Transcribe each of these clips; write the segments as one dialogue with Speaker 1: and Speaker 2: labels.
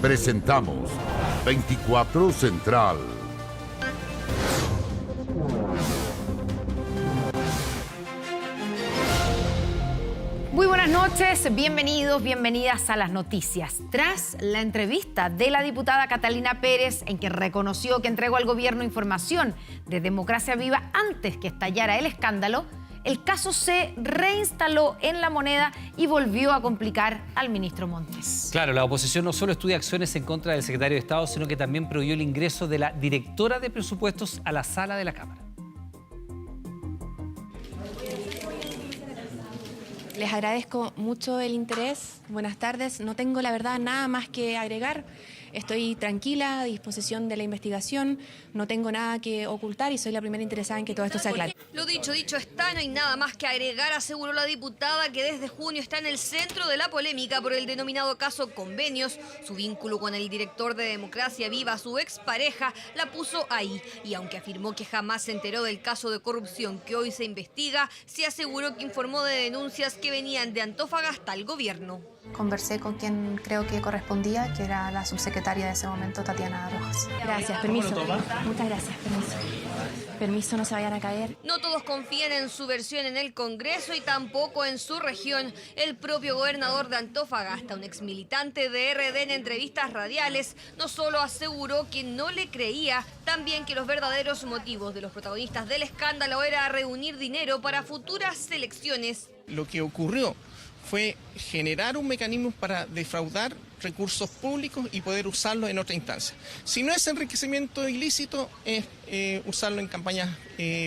Speaker 1: Presentamos 24 Central.
Speaker 2: Muy buenas noches, bienvenidos, bienvenidas a las noticias. Tras la entrevista de la diputada Catalina Pérez, en que reconoció que entregó al gobierno información de Democracia Viva antes que estallara el escándalo, el caso se reinstaló en La Moneda y volvió a complicar al ministro Montes.
Speaker 3: Claro, la oposición no solo estudia acciones en contra del secretario de Estado, sino que también prohibió el ingreso de la directora de presupuestos a la sala de la Cámara.
Speaker 4: Les agradezco mucho el interés. Buenas tardes. No tengo, la verdad, nada más que agregar. Estoy tranquila, a disposición de la investigación. No tengo nada que ocultar y soy la primera interesada en que todo esto se aclare.
Speaker 5: Lo dicho está, no hay nada más que agregar, aseguró la diputada, que desde junio está en el centro de la polémica por el denominado caso Convenios. Su vínculo con el director de Democracia Viva, su expareja, la puso ahí. Y aunque afirmó que jamás se enteró del caso de corrupción que hoy se investiga, sí aseguró que informó de denuncias que venían de Antofagasta al gobierno.
Speaker 6: Conversé con quien creo que correspondía, que era la subsecretaria de ese momento, Tatiana Rojas.
Speaker 4: Gracias, permiso. Muchas gracias, permiso. Permiso, no se vayan a caer.
Speaker 5: No todos confían en su versión en el Congreso y tampoco en su región. El propio gobernador de Antofagasta, un exmilitante de RD, en entrevistas radiales, no solo aseguró que no le creía, también que los verdaderos motivos de los protagonistas del escándalo era reunir dinero para futuras elecciones.
Speaker 7: Lo que ocurrió fue generar un mecanismo para defraudar recursos públicos y poder usarlos en otra instancia. Si no es enriquecimiento ilícito, es usarlo en campañas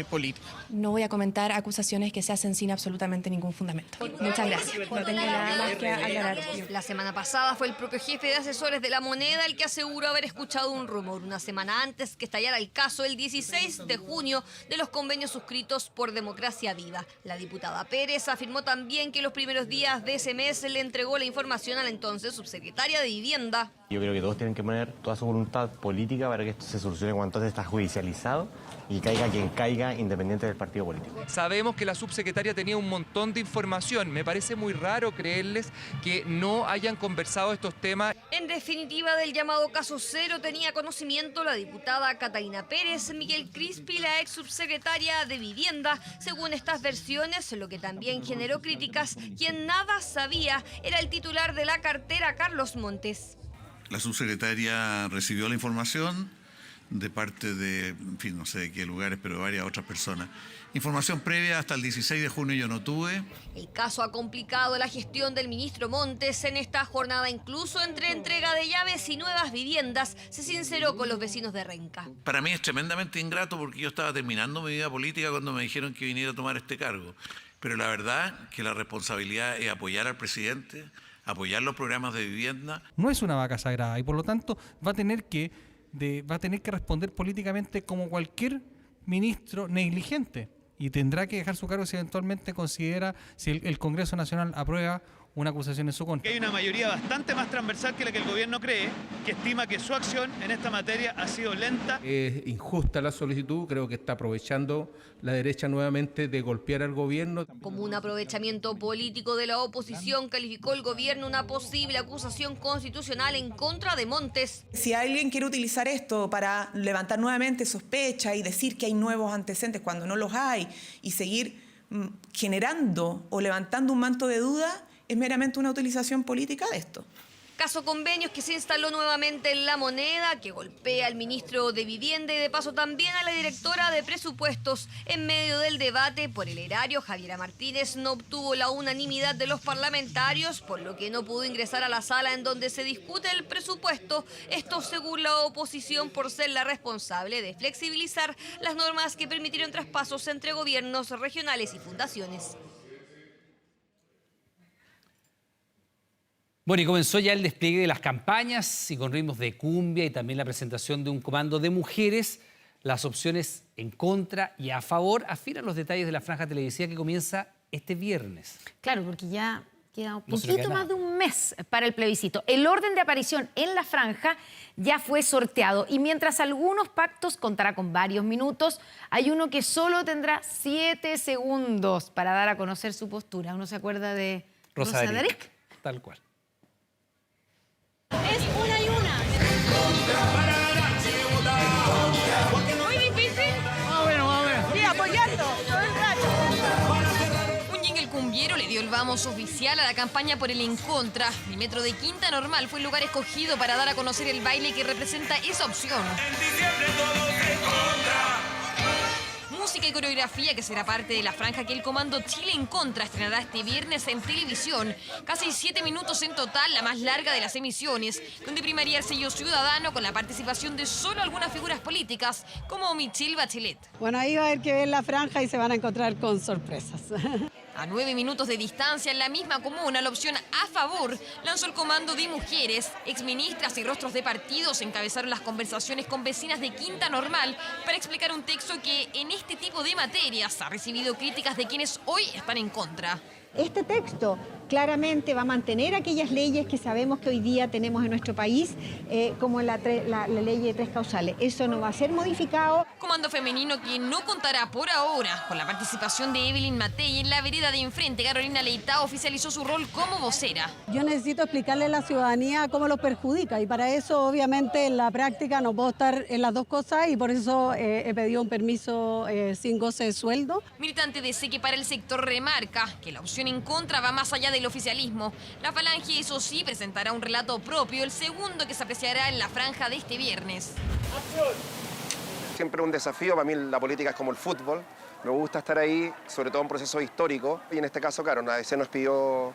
Speaker 7: políticas.
Speaker 4: No voy a comentar acusaciones que se hacen sin absolutamente ningún fundamento. Muchas gracias. No tengo nada más que aclarar.
Speaker 5: La semana pasada fue el propio jefe de asesores de La Moneda el que aseguró haber escuchado un rumor una semana antes que estallara el caso, el 16 de junio, de los convenios suscritos por Democracia Viva. La diputada Pérez afirmó también que los primeros días de ese mes le entregó la información a la entonces subsecretaria de Vivienda.
Speaker 8: Yo creo que todos tienen que poner toda su voluntad política para que esto se solucione cuanto antes está judicializado y caiga quien caiga, independiente del partido político.
Speaker 9: Sabemos que la subsecretaria tenía un montón de información. Me parece muy raro creerles que no hayan conversado estos temas.
Speaker 5: En definitiva, del llamado caso cero tenía conocimiento la diputada Catalina Pérez. Miguel Crispi, la ex subsecretaria de Vivienda. Según estas versiones, lo que también generó críticas, quien nada sabía era el titular de la cartera, Carlos Montes.
Speaker 10: La subsecretaria recibió la información de parte de, en fin, no sé de qué lugares, pero de varias otras personas. Información previa hasta el 16 de junio yo no tuve.
Speaker 5: El caso ha complicado la gestión del ministro Montes. En esta jornada, incluso entre entrega de llaves y nuevas viviendas, se sinceró con los vecinos de Renca.
Speaker 10: Para mí es tremendamente ingrato porque yo estaba terminando mi vida política cuando me dijeron que viniera a tomar este cargo. Pero la verdad que la responsabilidad es apoyar al presidente, apoyar los programas de vivienda.
Speaker 11: No es una vaca sagrada y por lo tanto va a tener que responder políticamente como cualquier ministro negligente y tendrá que dejar su cargo si eventualmente considera, si el Congreso Nacional aprueba una acusación en su contra.
Speaker 12: Hay una mayoría bastante más transversal que la que el gobierno cree, que estima que su acción en esta materia ha sido lenta.
Speaker 13: Es injusta la solicitud, creo que está aprovechando la derecha nuevamente de golpear al gobierno.
Speaker 5: Como un aprovechamiento político de la oposición, calificó el gobierno una posible acusación constitucional en contra de Montes.
Speaker 14: Si alguien quiere utilizar esto para levantar nuevamente sospecha y decir que hay nuevos antecedentes cuando no los hay y seguir generando o levantando un manto de duda, es meramente una utilización política de esto.
Speaker 5: Caso Convenios, que se instaló nuevamente en La Moneda, que golpea al ministro de Vivienda y de paso también a la directora de Presupuestos. En medio del debate por el erario, Javiera Martínez no obtuvo la unanimidad de los parlamentarios, por lo que no pudo ingresar a la sala en donde se discute el presupuesto. Esto según la oposición por ser la responsable de flexibilizar las normas que permitieron traspasos entre gobiernos regionales y fundaciones.
Speaker 3: Bueno, y comenzó ya el despliegue de las campañas y con ritmos de cumbia y también la presentación de un comando de mujeres. Las opciones en contra y a favor afinan los detalles de la franja televisiva que comienza este viernes.
Speaker 2: Claro, porque ya queda un poquito más de un mes para el plebiscito. El orden de aparición en la franja ya fue sorteado y mientras algunos pactos contará con varios minutos, hay uno que solo tendrá 7 segundos para dar a conocer su postura. ¿Uno se acuerda de
Speaker 3: Rosa Derek? Tal cual.
Speaker 15: Es una y una.
Speaker 5: Noticiero le dio el vamos oficial a la campaña por el En Contra. El metro de Quinta Normal fue el lugar escogido para dar a conocer el baile que representa esa opción. Música y coreografía que será parte de la franja que el Comando Chile en Contra estrenará este viernes en televisión. Casi 7 minutos en total, la más larga de las emisiones, donde primaría el sello ciudadano con la participación de solo algunas figuras políticas, como Michelle Bachelet.
Speaker 15: Bueno, ahí va a haber que ver la franja y se van a encontrar con sorpresas.
Speaker 5: A 9 minutos de distancia, en la misma comuna, la opción A Favor lanzó el Comando de Mujeres. Exministras y rostros de partidos encabezaron las conversaciones con vecinas de Quinta Normal para explicar un texto que en este tipo de materias ha recibido críticas de quienes hoy están en contra.
Speaker 16: Este texto claramente va a mantener aquellas leyes que sabemos que hoy día tenemos en nuestro país, como la ley de 3 causales. Eso no va a ser modificado.
Speaker 5: Comando femenino que no contará por ahora con la participación de Evelyn Matei. En la vereda de enfrente, Carolina Leitao oficializó su rol como vocera.
Speaker 15: Yo necesito explicarle a la ciudadanía cómo los perjudica y para eso obviamente en la práctica no puedo estar en las dos cosas y por eso he pedido un permiso sin goce de sueldo.
Speaker 5: Militante de que para el sector remarca que la opción en contra va más allá del oficialismo. La Falange, eso sí, presentará un relato propio, el segundo que se apreciará en la franja de este viernes.
Speaker 17: Siempre un desafío, para mí la política es como el fútbol. Me gusta estar ahí, sobre todo en procesos históricos. Y en este caso, claro, la ADC nos pidió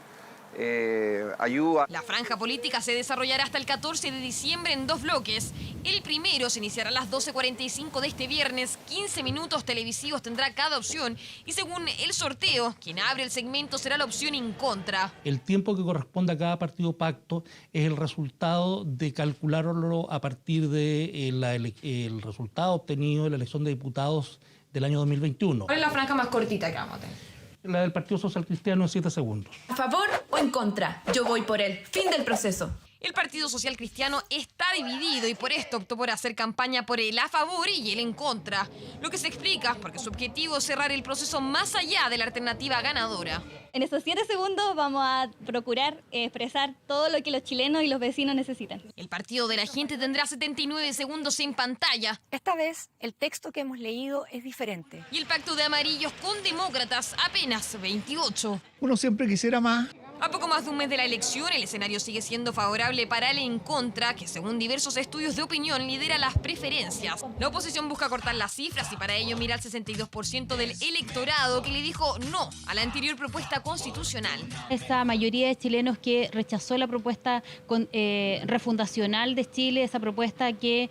Speaker 17: ayuda.
Speaker 5: La franja política se desarrollará hasta el 14 de diciembre en 2 bloques. El primero se iniciará a las 12:45 de este viernes. 15 minutos televisivos tendrá cada opción. Y según el sorteo, quien abre el segmento será la opción En Contra.
Speaker 18: El tiempo que corresponde a cada partido pacto es el resultado de calcularlo a partir del resultado obtenido de la elección de diputados del año 2021.
Speaker 5: ¿Cuál es la franja más cortita que vamos a tener?
Speaker 18: La del Partido Social Cristiano en 7 segundos.
Speaker 19: ¿A favor o en contra? Yo voy por él. Fin del proceso.
Speaker 5: El Partido Social Cristiano está dividido y por esto optó por hacer campaña por el a favor y el en contra. Lo que se explica porque su objetivo es cerrar el proceso más allá de la alternativa ganadora.
Speaker 20: En estos 7 segundos vamos a procurar expresar todo lo que los chilenos y los vecinos necesitan.
Speaker 5: El Partido de la Gente tendrá 79 segundos en pantalla.
Speaker 21: Esta vez el texto que hemos leído es diferente.
Speaker 5: Y el pacto de amarillos con demócratas apenas 28.
Speaker 22: Uno siempre quisiera más.
Speaker 5: A poco más de un mes de la elección, el escenario sigue siendo favorable para el en contra, que según diversos estudios de opinión lidera las preferencias. La oposición busca cortar las cifras y para ello mira al 62% del electorado que le dijo no a la anterior propuesta constitucional.
Speaker 23: Esa mayoría de chilenos que rechazó la propuesta refundacional de Chile, esa propuesta que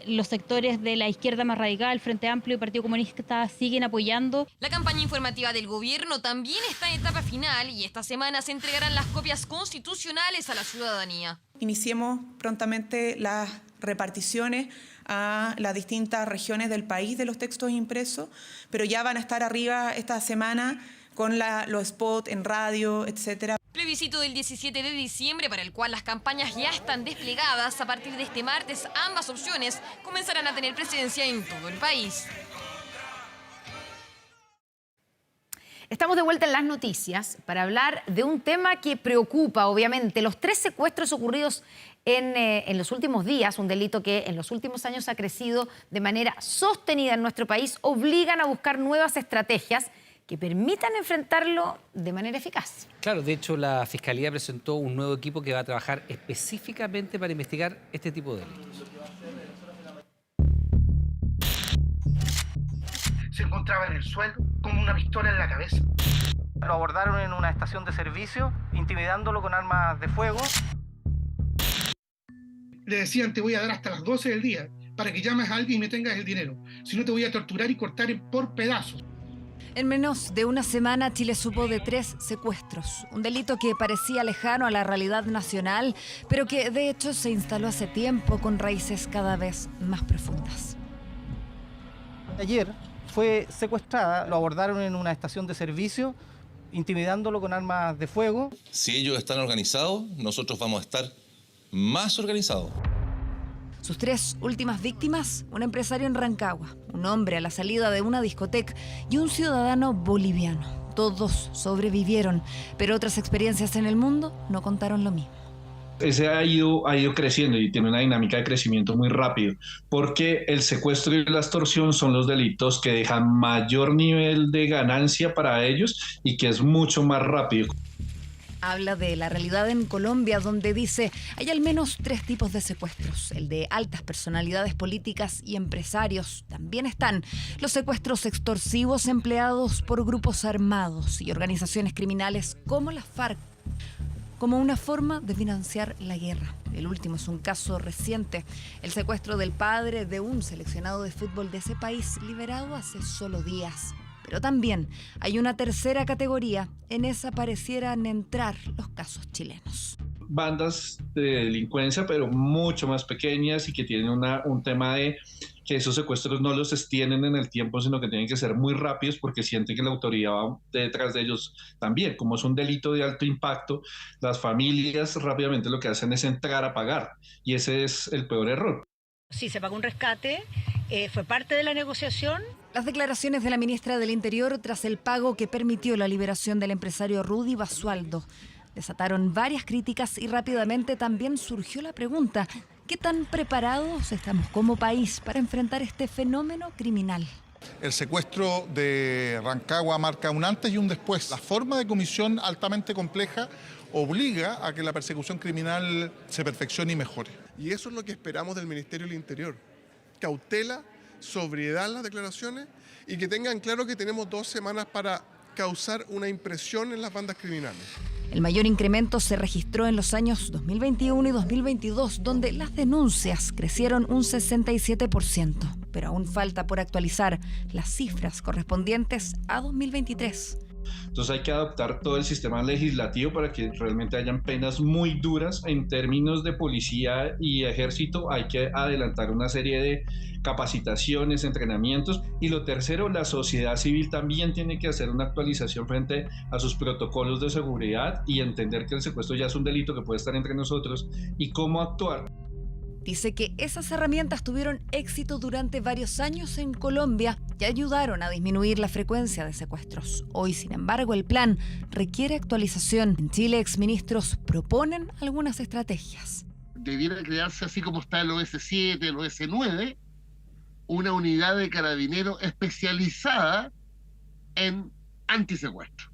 Speaker 23: los sectores de la izquierda más radical, Frente Amplio y Partido Comunista siguen apoyando.
Speaker 5: La campaña informativa del gobierno también está en etapa final y esta semana se entregarán las copias constitucionales a la ciudadanía.
Speaker 14: Iniciemos prontamente las reparticiones a las distintas regiones del país de los textos impresos, pero ya van a estar arriba esta semana con los spots en radio, etcétera.
Speaker 5: Plebiscito del 17 de diciembre para el cual las campañas ya están desplegadas. A partir de este martes, ambas opciones comenzarán a tener presencia en todo el país.
Speaker 2: Estamos de vuelta en las noticias para hablar de un tema que preocupa, obviamente. Los 3 secuestros ocurridos en los últimos días, un delito que en los últimos años ha crecido de manera sostenida en nuestro país, obligan a buscar nuevas estrategias que permitan enfrentarlo de manera eficaz.
Speaker 3: Claro, de hecho la Fiscalía presentó un nuevo equipo que va a trabajar específicamente para investigar este tipo de delitos.
Speaker 24: Se encontraba en el suelo con una pistola en la cabeza.
Speaker 25: Lo abordaron en una estación de servicio, intimidándolo con armas de fuego.
Speaker 24: Le decían, te voy a dar hasta las 12 del día para que llames a alguien y me tengas el dinero. Si no, te voy a torturar y cortar por pedazos.
Speaker 26: En menos de una semana, Chile supo de 3 secuestros. Un delito que parecía lejano a la realidad nacional, pero que de hecho se instaló hace tiempo con raíces cada vez más profundas.
Speaker 25: Ayer fue secuestrada, lo abordaron en una estación de servicio, intimidándolo con armas de fuego.
Speaker 27: Si ellos están organizados, nosotros vamos a estar más organizados.
Speaker 26: Sus 3 últimas víctimas, un empresario en Rancagua, un hombre a la salida de una discoteca y un ciudadano boliviano. Todos sobrevivieron, pero otras experiencias en el mundo no contaron lo mismo.
Speaker 1: Ese ha ido creciendo y tiene una dinámica de crecimiento muy rápido, porque el secuestro y la extorsión son los delitos que dejan mayor nivel de ganancia para ellos y que es mucho más rápido.
Speaker 26: Habla de la realidad en Colombia, donde dice hay al menos 3 tipos de secuestros. El de altas personalidades políticas y empresarios. También están los secuestros extorsivos empleados por grupos armados y organizaciones criminales como las FARC, como una forma de financiar la guerra. El último es un caso reciente, el secuestro del padre de un seleccionado de fútbol de ese país, liberado hace solo días. Pero también hay una tercera categoría, en esa parecieran entrar los casos chilenos.
Speaker 1: Bandas de delincuencia, pero mucho más pequeñas y que tienen un tema de que esos secuestros no los extienden en el tiempo, sino que tienen que ser muy rápidos porque sienten que la autoridad va detrás de ellos también. Como es un delito de alto impacto, las familias rápidamente lo que hacen es entrar a pagar y ese es el peor error.
Speaker 21: Sí, se pagó un rescate, fue parte de la negociación.
Speaker 26: Las declaraciones de la ministra del Interior tras el pago que permitió la liberación del empresario Rudy Basualdo desataron varias críticas y rápidamente también surgió la pregunta: ¿qué tan preparados estamos como país para enfrentar este fenómeno criminal?
Speaker 4: El secuestro de Rancagua marca un antes y un después. La forma de comisión altamente compleja obliga a que la persecución criminal se perfeccione y mejore.
Speaker 6: Y eso es lo que esperamos del Ministerio del Interior. Cautela, sobriedad en las declaraciones y que tengan claro que tenemos 2 semanas para causar una impresión en las bandas criminales.
Speaker 26: El mayor incremento se registró en los años 2021 y 2022, donde las denuncias crecieron un 67%, pero aún falta por actualizar las cifras correspondientes a 2023.
Speaker 1: Entonces hay que adaptar todo el sistema legislativo para que realmente hayan penas muy duras en términos de policía y ejército. Hay que adelantar una serie de capacitaciones, entrenamientos. Y lo tercero, la sociedad civil también tiene que hacer una actualización frente a sus protocolos de seguridad y entender que el secuestro ya es un delito que puede estar entre nosotros y cómo actuar.
Speaker 26: Dice que esas herramientas tuvieron éxito durante varios años en Colombia y ayudaron a disminuir la frecuencia de secuestros. Hoy, sin embargo, el plan requiere actualización. En Chile, exministros proponen algunas estrategias.
Speaker 7: Debiera crearse, así como está el OS7, el OS9, una unidad de carabineros especializada en antisecuestro.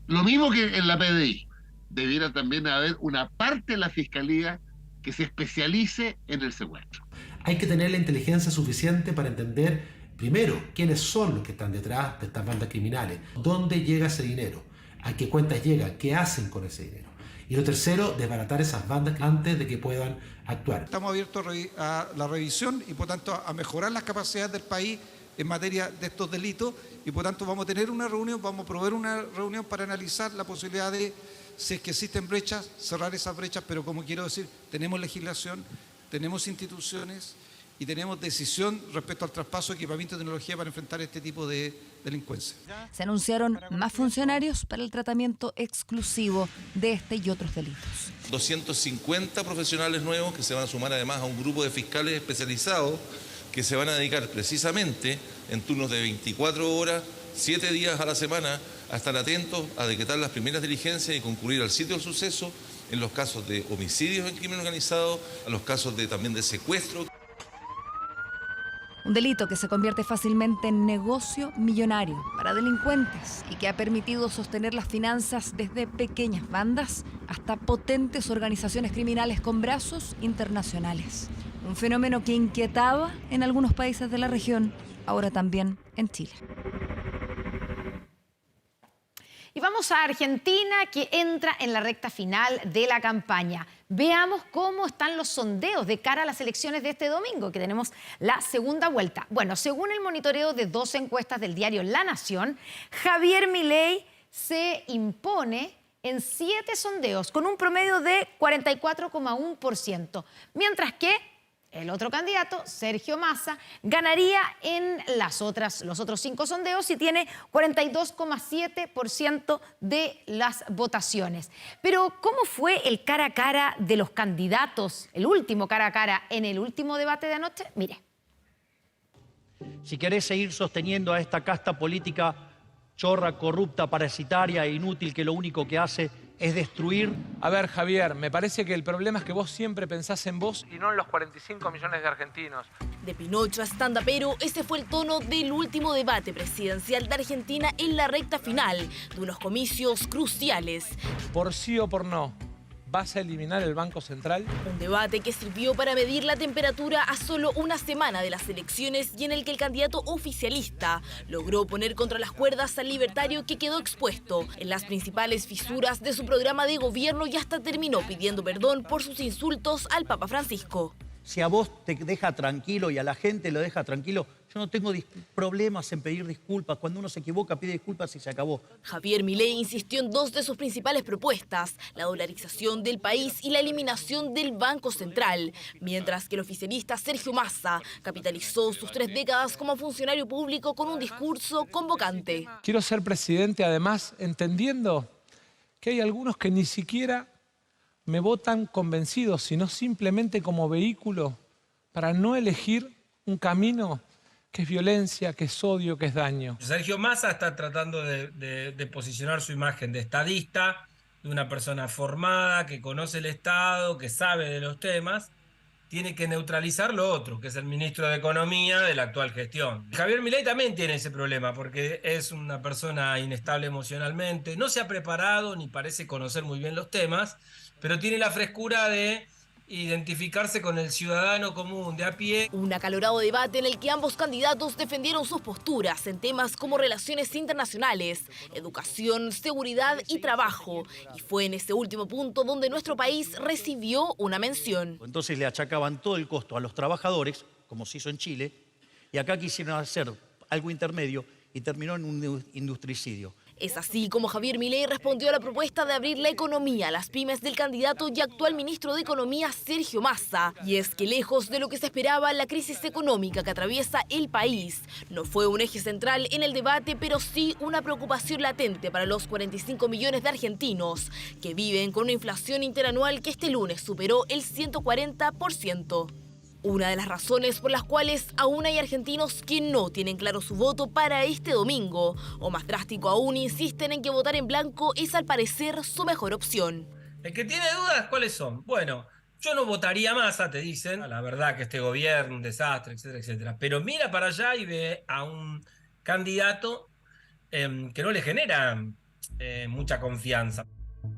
Speaker 7: Lo mismo que en la PDI. Debiera también haber una parte de la Fiscalía que se especialice en el secuestro.
Speaker 8: Hay que tener la inteligencia suficiente para entender, primero, quiénes son los que están detrás de estas bandas criminales, dónde llega ese dinero, a qué cuentas llega, qué hacen con ese dinero. Y lo tercero, desbaratar esas bandas antes de que puedan actuar.
Speaker 9: Estamos abiertos a la revisión y por tanto a mejorar las capacidades del país en materia de estos delitos y por tanto vamos a tener una reunión, vamos a proveer una reunión para analizar la posibilidad de, si es que existen brechas, cerrar esas brechas, pero como quiero decir, tenemos legislación, tenemos instituciones y tenemos decisión respecto al traspaso de equipamiento y tecnología para enfrentar este tipo de delincuencia.
Speaker 26: Se anunciaron más funcionarios para el tratamiento exclusivo de este y otros delitos.
Speaker 27: 250 profesionales nuevos que se van a sumar además a un grupo de fiscales especializados que se van a dedicar precisamente en turnos de 24 horas, 7 días a la semana, a estar atentos a decretar las primeras diligencias y concurrir al sitio del suceso en los casos de homicidios en crimen organizado, a los casos también de secuestro.
Speaker 26: Un delito que se convierte fácilmente en negocio millonario para delincuentes y que ha permitido sostener las finanzas desde pequeñas bandas hasta potentes organizaciones criminales con brazos internacionales. Un fenómeno que inquietaba en algunos países de la región, ahora también en Chile.
Speaker 2: Y vamos a Argentina, que entra en la recta final de la campaña. Veamos cómo están los sondeos de cara a las elecciones de este domingo, que tenemos la segunda vuelta. Bueno, según el monitoreo de 2 encuestas del diario La Nación, Javier Milei se impone en 7 sondeos con un promedio de 44,1%, mientras que el otro candidato, Sergio Massa, ganaría en los otros 5 sondeos y tiene 42,7% de las votaciones. Pero, ¿cómo fue el cara a cara de los candidatos, el último cara a cara en el último debate de anoche? Mire.
Speaker 22: Si querés seguir sosteniendo a esta casta política chorra, corrupta, parasitaria e inútil, que lo único que hace
Speaker 10: es destruir.
Speaker 11: A ver, Javier, me parece que el problema es que vos siempre pensás en vos y no en los 45 millones de argentinos.
Speaker 12: De Pinocho a stand-upero, ese fue el tono del último debate presidencial de Argentina en la recta final de unos comicios cruciales.
Speaker 11: Por sí o por no, ¿vas a eliminar el Banco Central?
Speaker 12: Un debate que sirvió para medir la temperatura a solo una semana de las elecciones y en el que el candidato oficialista logró poner contra las cuerdas al libertario que quedó expuesto en las principales fisuras de su programa de gobierno y hasta terminó pidiendo perdón por sus insultos al Papa Francisco.
Speaker 22: Si a vos te deja tranquilo y a la gente lo deja tranquilo, yo no tengo problemas en pedir disculpas. Cuando uno se equivoca, pide disculpas y se acabó.
Speaker 12: Javier Milei insistió en dos de sus principales propuestas, la dolarización del país y la eliminación del Banco Central, mientras que el oficialista Sergio Massa capitalizó sus 3 décadas como funcionario público con un discurso convocante.
Speaker 11: Quiero ser presidente, además, entendiendo que hay algunos que ni siquiera me votan convencidos, sino simplemente como vehículo para no elegir un camino que es violencia, que es odio, que es daño.
Speaker 13: Sergio Massa está tratando de posicionar su imagen de estadista, de una persona formada, que conoce el Estado, que sabe de los temas. Tiene que neutralizar lo otro, que es el ministro de Economía de la actual gestión. Javier Milei también tiene ese problema, porque es una persona inestable emocionalmente, no se ha preparado ni parece conocer muy bien los temas, pero tiene la frescura de identificarse con el ciudadano común de a pie.
Speaker 12: Un acalorado debate en el que ambos candidatos defendieron sus posturas en temas como relaciones internacionales, educación, seguridad y trabajo. Y fue en ese último punto donde nuestro país recibió una mención.
Speaker 22: Entonces le achacaban todo el costo a los trabajadores, como se hizo en Chile, y acá quisieron hacer algo intermedio y terminó en un industricidio.
Speaker 12: Es así como Javier Milei respondió a la propuesta de abrir la economía a las pymes del candidato y actual ministro de Economía Sergio Massa. Y es que lejos de lo que se esperaba, la crisis económica que atraviesa el país no fue un eje central en el debate, pero sí una preocupación latente para los 45 millones de argentinos que viven con una inflación interanual que este lunes superó el 140%. Una de las razones por las cuales aún hay argentinos que no tienen claro su voto para este domingo, o más drástico aún, insisten en que votar en blanco es al parecer su mejor opción.
Speaker 13: El que tiene dudas, ¿cuáles son? Bueno, yo no votaría Massa, te dicen. La verdad que este gobierno, un desastre, etcétera, etcétera. Pero mira para allá y ve a un candidato que no le genera mucha confianza.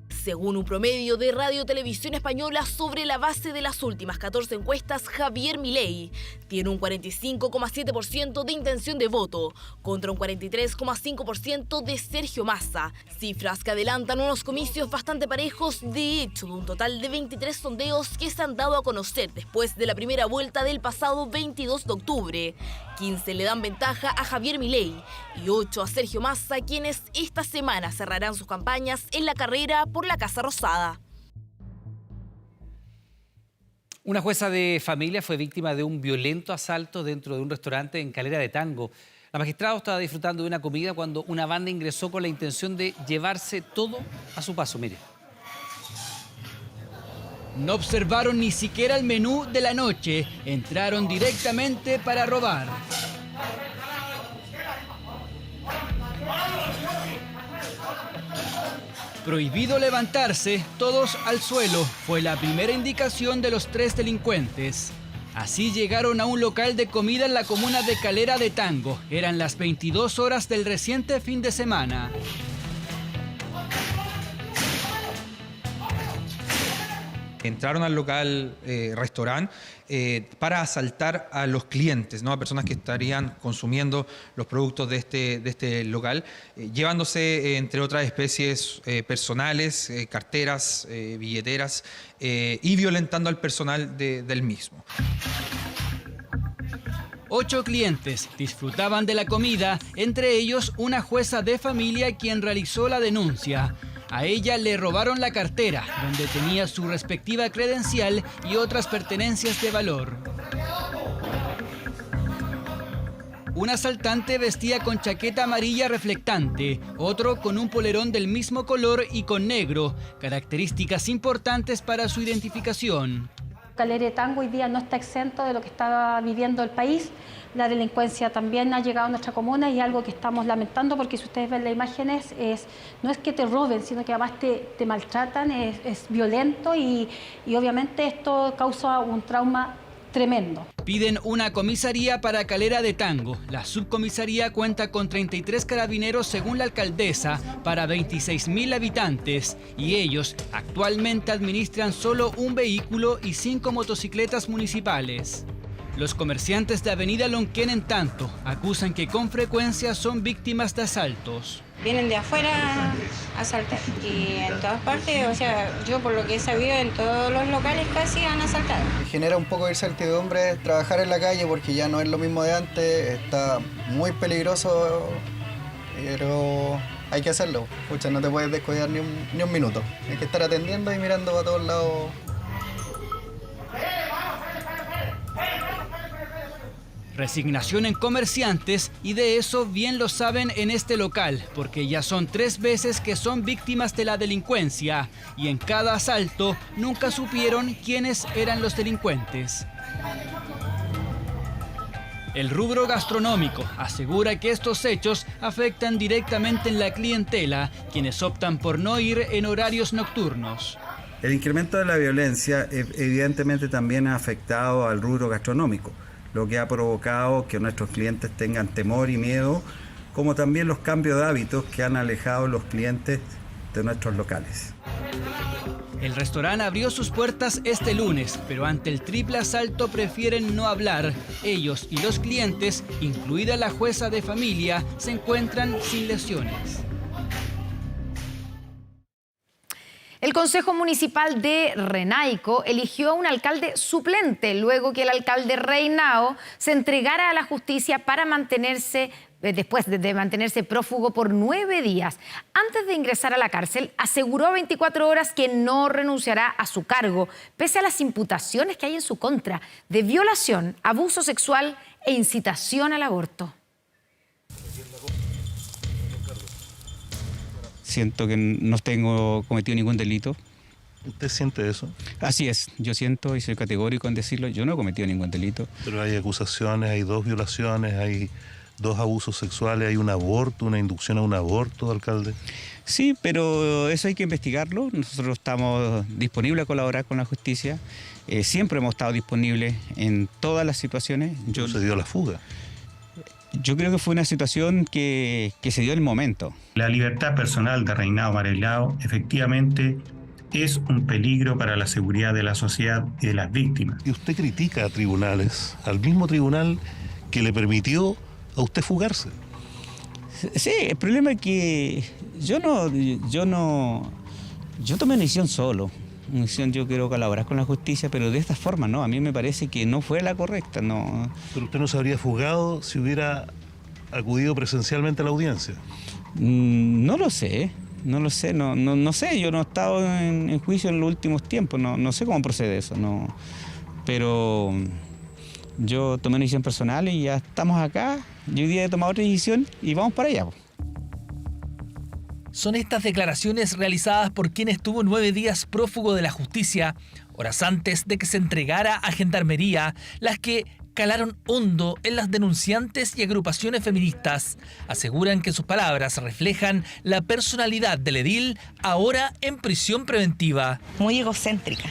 Speaker 12: Según un promedio de Radio Televisión Española, sobre la base de las últimas 14 encuestas, Javier Milei tiene un 45,7% de intención de voto contra un 43,5% de Sergio Massa. Cifras que adelantan unos comicios bastante parejos, de hecho, de un total de 23 sondeos que se han dado a conocer después de la primera vuelta del pasado 22 de octubre. 15 le dan ventaja a Javier Milei y 8 a Sergio Massa, quienes esta semana cerrarán sus campañas en la carrera por la Casa Rosada.
Speaker 3: Una jueza de familia fue víctima de un violento asalto dentro de un restaurante en Calera de Tango. La magistrada estaba disfrutando de una comida cuando una banda ingresó con la intención de llevarse todo a su paso. Mire.
Speaker 15: No observaron ni siquiera el menú de la noche. Entraron directamente para robar. Prohibido levantarse, todos al suelo, fue la primera indicación de los 3 delincuentes. Así llegaron a un local de comida en la comuna de Calera de Tango. Eran las 22 horas del reciente fin de semana.
Speaker 16: Entraron al local restaurante para asaltar a los clientes, ¿no? A personas que estarían consumiendo los productos de este local, llevándose, entre otras especies, personales, carteras, billeteras y violentando al personal del mismo.
Speaker 15: 8 clientes disfrutaban de la comida, entre ellos una jueza de familia quien realizó la denuncia. A ella le robaron la cartera, donde tenía su respectiva credencial y otras pertenencias de valor. Un asaltante vestía con chaqueta amarilla reflectante, otro con un polerón del mismo color y con negro, características importantes para su identificación.
Speaker 21: Calera de Tango hoy día no está exento de lo que está viviendo el país. La delincuencia también ha llegado a nuestra comuna y es algo que estamos lamentando porque si ustedes ven las imágenes, no es que te roben, sino que además te maltratan, es violento y obviamente esto causa un trauma tremendo.
Speaker 15: Piden una comisaría para Calera de Tango. La subcomisaría cuenta con 33 carabineros según la alcaldesa para 26.000 habitantes y ellos actualmente administran solo un vehículo y 5 motocicletas municipales. Los comerciantes de Avenida Lonquén, en tanto, acusan que con frecuencia son víctimas de asaltos.
Speaker 10: Vienen de afuera a asaltar y en todas partes, o sea, yo por lo que he sabido en todos los locales casi han asaltado.
Speaker 14: Genera un poco de incertidumbre trabajar en la calle porque ya no es lo mismo de antes, está muy peligroso, pero hay que hacerlo. Pucha, no te puedes descuidar ni un minuto, hay que estar atendiendo y mirando para todos lados.
Speaker 15: Resignación en comerciantes y de eso bien lo saben en este local, porque ya son 3 veces que son víctimas de la delincuencia y en cada asalto nunca supieron quiénes eran los delincuentes. El rubro gastronómico asegura que estos hechos afectan directamente en la clientela, quienes optan por no ir en horarios nocturnos.
Speaker 17: El incremento de la violencia evidentemente también ha afectado al rubro gastronómico, lo que ha provocado que nuestros clientes tengan temor y miedo, como también los cambios de hábitos que han alejado a los clientes de nuestros locales.
Speaker 15: El restaurante abrió sus puertas este lunes, pero ante el triple asalto prefieren no hablar. Ellos y los clientes, incluida la jueza de familia, se encuentran sin lesiones.
Speaker 2: El Consejo Municipal de Renaico eligió a un alcalde suplente luego que el alcalde Reinao se entregara a la justicia para mantenerse, después de mantenerse prófugo por 9 días. Antes de ingresar a la cárcel, aseguró a 24 horas que no renunciará a su cargo, pese a las imputaciones que hay en su contra de violación, abuso sexual e incitación al aborto.
Speaker 18: Siento que no tengo cometido ningún delito.
Speaker 27: ¿Usted siente eso?
Speaker 18: Así es, yo siento y soy categórico en decirlo, yo no he cometido ningún delito.
Speaker 27: Pero hay acusaciones, hay 2 violaciones, hay 2 abusos sexuales, hay un aborto, una inducción a un aborto, alcalde.
Speaker 18: Sí, pero eso hay que investigarlo. Nosotros estamos disponibles a colaborar con la justicia. Siempre hemos estado disponibles en todas las situaciones.
Speaker 27: ¿Se dio la fuga?
Speaker 18: Yo creo que fue una situación que se dio en el momento.
Speaker 19: La libertad personal de Reinao Mareilao efectivamente es un peligro para la seguridad de la sociedad y de las víctimas.
Speaker 27: Y usted critica a tribunales, al mismo tribunal que le permitió a usted fugarse.
Speaker 18: Sí, el problema es que yo tomé una decisión solo. Una decisión, yo quiero colaborar con la justicia, pero de esta forma no, a mí me parece que no fue la correcta. No.
Speaker 27: ¿Pero usted no se habría fugado si hubiera acudido presencialmente a la audiencia?
Speaker 18: No lo sé, no sé, yo no he estado en juicio en los últimos tiempos, no sé cómo procede eso, no. Pero yo tomé una decisión personal y ya estamos acá, yo hoy día he tomado otra decisión y vamos para allá.
Speaker 20: Son estas declaraciones realizadas por quien estuvo 9 días prófugo de la justicia, horas antes de que se entregara a Gendarmería, las que calaron hondo en las denunciantes y agrupaciones feministas. Aseguran que sus palabras reflejan la personalidad del edil, ahora en prisión preventiva.
Speaker 23: Muy egocéntrica,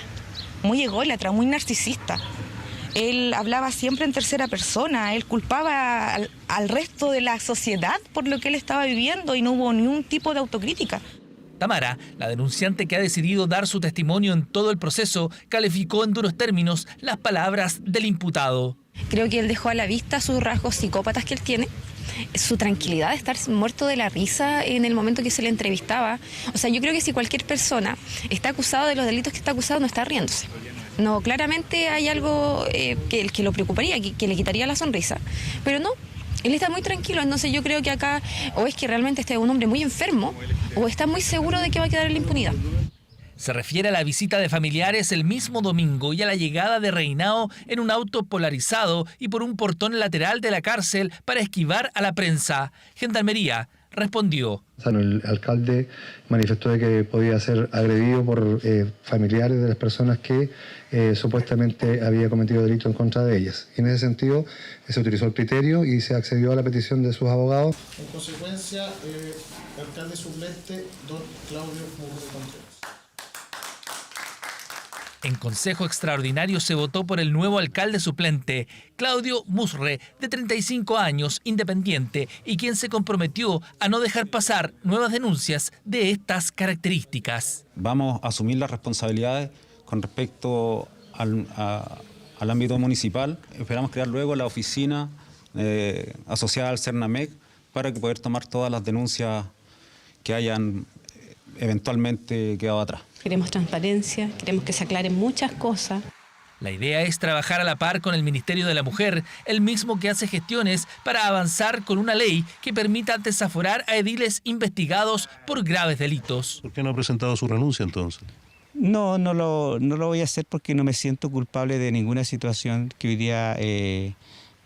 Speaker 23: muy ególatra, muy narcisista. Él hablaba siempre en tercera persona, él culpaba al resto de la sociedad por lo que él estaba viviendo y no hubo ningún tipo de autocrítica.
Speaker 20: Tamara, la denunciante que ha decidido dar su testimonio en todo el proceso, calificó en duros términos las palabras del imputado.
Speaker 23: Creo que él dejó a la vista sus rasgos psicópatas que él tiene, su tranquilidad de estar muerto de la risa en el momento que se le entrevistaba. O sea, yo creo que si cualquier persona está acusado de los delitos que está acusado, no está riéndose. No, claramente hay algo que lo preocuparía, que le quitaría la sonrisa. Pero no, él está muy tranquilo, entonces yo creo que acá o es que realmente este es un hombre muy enfermo o está muy seguro de que va a quedar en la impunidad.
Speaker 20: Se refiere a la visita de familiares el mismo domingo y a la llegada de Reinao en un auto polarizado y por un portón lateral de la cárcel para esquivar a la prensa. Gendarmería respondió.
Speaker 1: El alcalde manifestó de que podía ser agredido por familiares de las personas que supuestamente había cometido delito en contra de ellas. Y en ese sentido se utilizó el criterio y se accedió a la petición de sus abogados.
Speaker 4: En consecuencia, el alcalde suplente, don Claudio Musre Contreras.
Speaker 20: En Consejo Extraordinario se votó por el nuevo alcalde suplente, Claudio Musre, de 35 años, independiente, y quien se comprometió a no dejar pasar nuevas denuncias de estas características.
Speaker 5: Vamos a asumir las responsabilidades con respecto al ámbito municipal. Esperamos crear luego la oficina asociada al Cernamec para poder tomar todas las denuncias que hayan eventualmente quedado atrás.
Speaker 6: Queremos transparencia, queremos que se aclaren muchas cosas.
Speaker 20: La idea es trabajar a la par con el Ministerio de la Mujer, el mismo que hace gestiones para avanzar con una ley que permita desaforar a ediles investigados por graves delitos.
Speaker 7: ¿Por qué no ha presentado su renuncia entonces?
Speaker 18: No lo voy a hacer porque no me siento culpable de ninguna situación que hoy día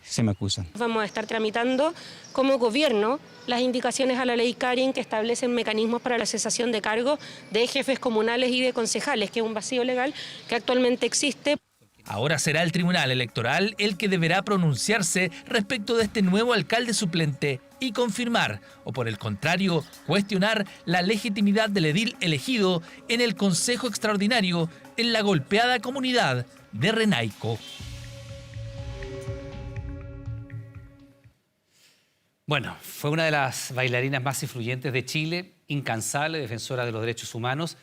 Speaker 18: se me acusan.
Speaker 6: Vamos a estar tramitando como gobierno las indicaciones a la ley Karin que establecen mecanismos para la cesación de cargos de jefes comunales y de concejales, que es un vacío legal que actualmente existe.
Speaker 20: Ahora será el Tribunal Electoral el que deberá pronunciarse respecto de este nuevo alcalde suplente y confirmar, o por el contrario, cuestionar la legitimidad del edil elegido en el Consejo Extraordinario en la golpeada comunidad de Renaico.
Speaker 3: Bueno, fue una de las bailarinas más influyentes de Chile, incansable, defensora de los derechos humanos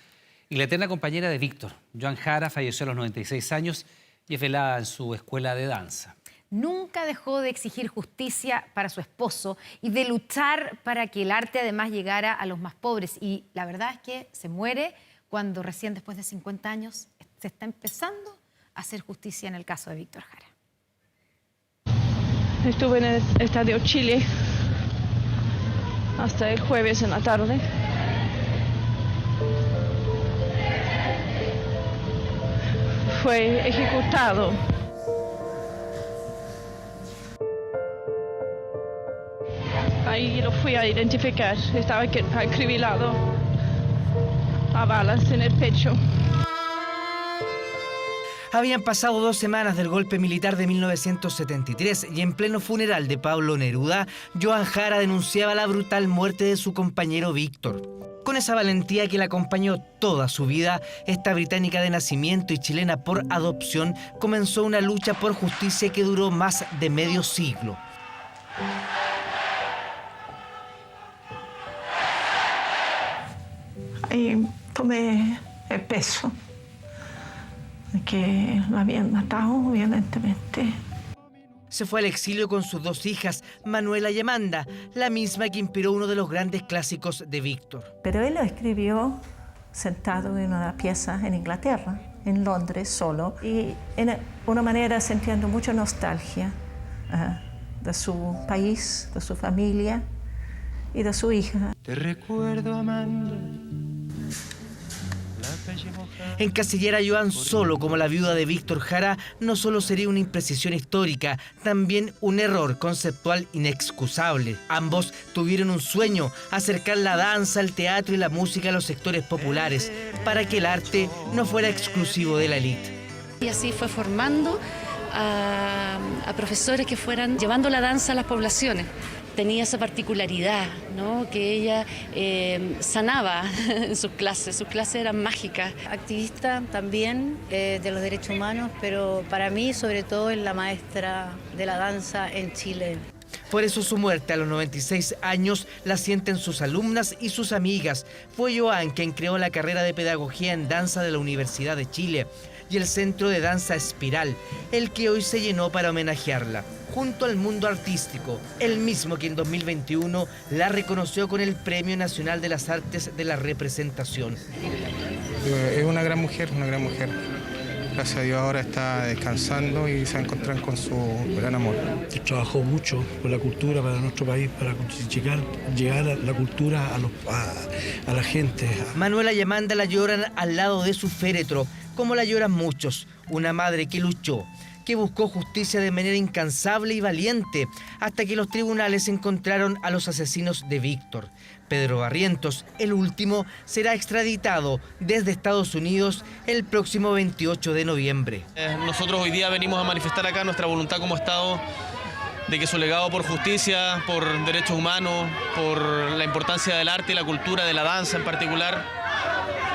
Speaker 3: y la eterna compañera de Víctor. Joan Jara falleció a los 96 años y es velada en su escuela de danza.
Speaker 2: Nunca dejó de exigir justicia para su esposo y de luchar para que el arte además llegara a los más pobres. Y la verdad es que se muere cuando recién después de 50 años se está empezando a hacer justicia en el caso de Víctor Jara.
Speaker 24: Estuve en el Estadio Chile hasta el jueves en la tarde. Fue ejecutado. Ahí lo fui a identificar. Estaba acribillado a balas en el pecho.
Speaker 25: Habían pasado 2 semanas del golpe militar de 1973 y en pleno funeral de Pablo Neruda, Joan Jara denunciaba la brutal muerte de su compañero Víctor. Con esa valentía que la acompañó toda su vida, esta británica de nacimiento y chilena por adopción comenzó una lucha por justicia que duró más de medio siglo.
Speaker 24: Ahí tomé el peso de que lo habían matado violentemente.
Speaker 25: Se fue al exilio con sus 2 hijas, Manuela y Amanda, la misma que inspiró uno de los grandes clásicos de Víctor.
Speaker 24: Pero él lo escribió sentado en una pieza en Inglaterra, en Londres, solo, y en una manera sintiendo mucha nostalgia de su país, de su familia y de su hija.
Speaker 7: Te recuerdo, Amanda.
Speaker 25: Encasillar a Joan solo como la viuda de Víctor Jara no solo sería una imprecisión histórica, también un error conceptual inexcusable. Ambos tuvieron un sueño: acercar la danza, el teatro y la música a los sectores populares, para que el arte no fuera exclusivo de la élite.
Speaker 23: Y así fue formando a profesores que fueran llevando la danza a las poblaciones. Tenía esa particularidad, ¿no? Que ella sanaba en sus clases eran mágicas.
Speaker 10: Activista también de los derechos humanos, pero para mí sobre todo es la maestra de la danza en Chile.
Speaker 25: Por eso su muerte a los 96 años la sienten sus alumnas y sus amigas. Fue Joan quien creó la carrera de Pedagogía en Danza de la Universidad de Chile y el Centro de Danza Espiral, el que hoy se llenó para homenajearla, junto al mundo artístico, el mismo que en 2021 la reconoció con el Premio Nacional de las Artes de la Representación.
Speaker 4: Es una gran mujer, una gran mujer. Gracias a Dios ahora está descansando y se va a encontrar con su gran amor.
Speaker 28: Trabajó mucho por la cultura para nuestro país, para llegar a la cultura a la gente.
Speaker 25: Manuela y Amanda la lloran al lado de su féretro, como la lloran muchos. Una madre que luchó, que buscó justicia de manera incansable y valiente hasta que los tribunales encontraron a los asesinos de Víctor. Pedro Barrientos, el último, será extraditado desde Estados Unidos el próximo 28 de noviembre.
Speaker 8: Nosotros hoy día venimos a manifestar acá nuestra voluntad como Estado de que su legado por justicia, por derechos humanos, por la importancia del arte y la cultura, de la danza en particular,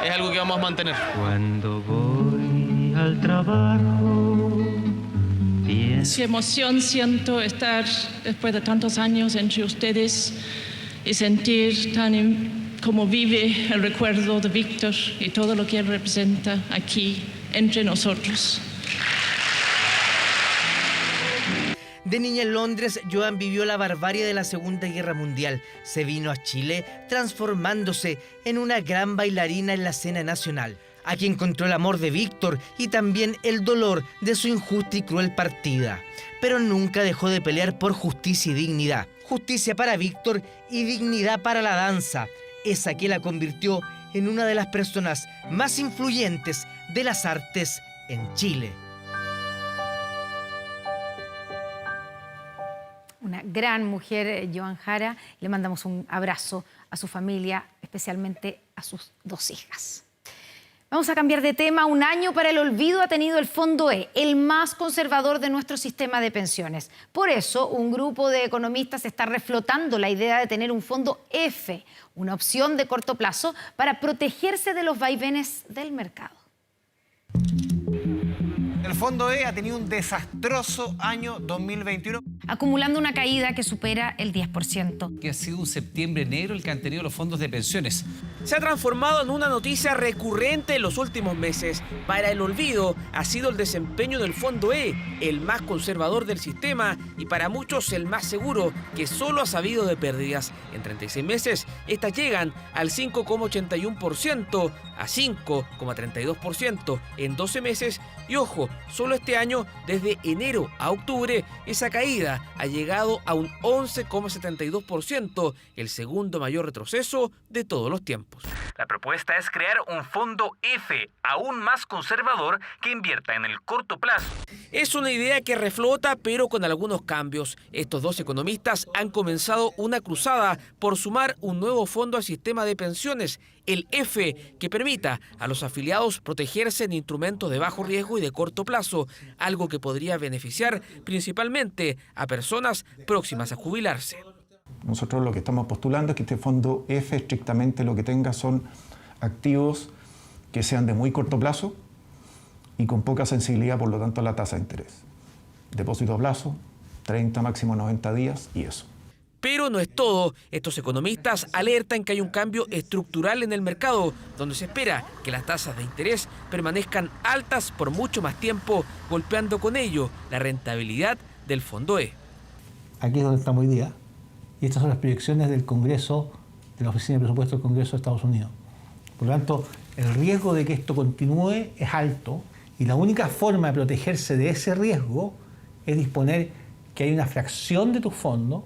Speaker 8: es algo que vamos a mantener.
Speaker 7: Cuando voy al trabajo,
Speaker 9: qué emoción siento estar después de tantos años entre ustedes y sentir cómo vive el recuerdo de Víctor y todo lo que él representa aquí entre nosotros.
Speaker 25: De niña en Londres, Joan vivió la barbarie de la Segunda Guerra Mundial. Se vino a Chile transformándose en una gran bailarina en la escena nacional. Aquí encontró el amor de Víctor y también el dolor de su injusta y cruel partida. Pero nunca dejó de pelear por justicia y dignidad. Justicia para Víctor y dignidad para la danza. Esa que la convirtió en una de las personas más influyentes de las artes en Chile.
Speaker 2: Una gran mujer, Joan Jara. Le mandamos un abrazo a su familia, especialmente a sus 2 hijas. Vamos a cambiar de tema. Un año para el olvido ha tenido el Fondo E, el más conservador de nuestro sistema de pensiones. Por eso, un grupo de economistas está reflotando la idea de tener un Fondo F, una opción de corto plazo para protegerse de los vaivenes del mercado.
Speaker 11: El Fondo E ha tenido un desastroso año 2021.
Speaker 2: Acumulando una caída que supera el 10%.
Speaker 3: Que ha sido un septiembre negro el que han tenido los fondos de pensiones.
Speaker 12: Se ha transformado en una noticia recurrente en los últimos meses. Para el olvido ha sido el desempeño del Fondo E, el más conservador del sistema y para muchos el más seguro, que solo ha sabido de pérdidas. En 36 meses, estas llegan al 5,81%, a 5,32% en 12 meses y ojo, solo este año, desde enero a octubre, esa caída ha llegado a un 11,72%, el segundo mayor retroceso de todos los tiempos.
Speaker 13: La propuesta es crear un fondo F, aún más conservador, que invierta en el corto plazo.
Speaker 12: Es una idea que reflota, pero con algunos cambios. Estos 2 economistas han comenzado una cruzada por sumar un nuevo fondo al sistema de pensiones, el F, que permita a los afiliados protegerse en instrumentos de bajo riesgo y de corto plazo, algo que podría beneficiar principalmente a personas próximas a jubilarse.
Speaker 16: Nosotros lo que estamos postulando es que este fondo F estrictamente lo que tenga son activos que sean de muy corto plazo y con poca sensibilidad, por lo tanto, a la tasa de interés. Depósito a plazo, 30, máximo 90 días y eso.
Speaker 12: Pero no es todo. Estos economistas alertan que hay un cambio estructural en el mercado, donde se espera que las tasas de interés permanezcan altas por mucho más tiempo, golpeando con ello la rentabilidad del Fondo E.
Speaker 22: Aquí es donde estamos hoy día, y estas son las proyecciones del Congreso, de la Oficina de Presupuesto del Congreso de Estados Unidos. Por lo tanto, el riesgo de que esto continúe es alto, y la única forma de protegerse de ese riesgo es disponer que hay una fracción de tus fondos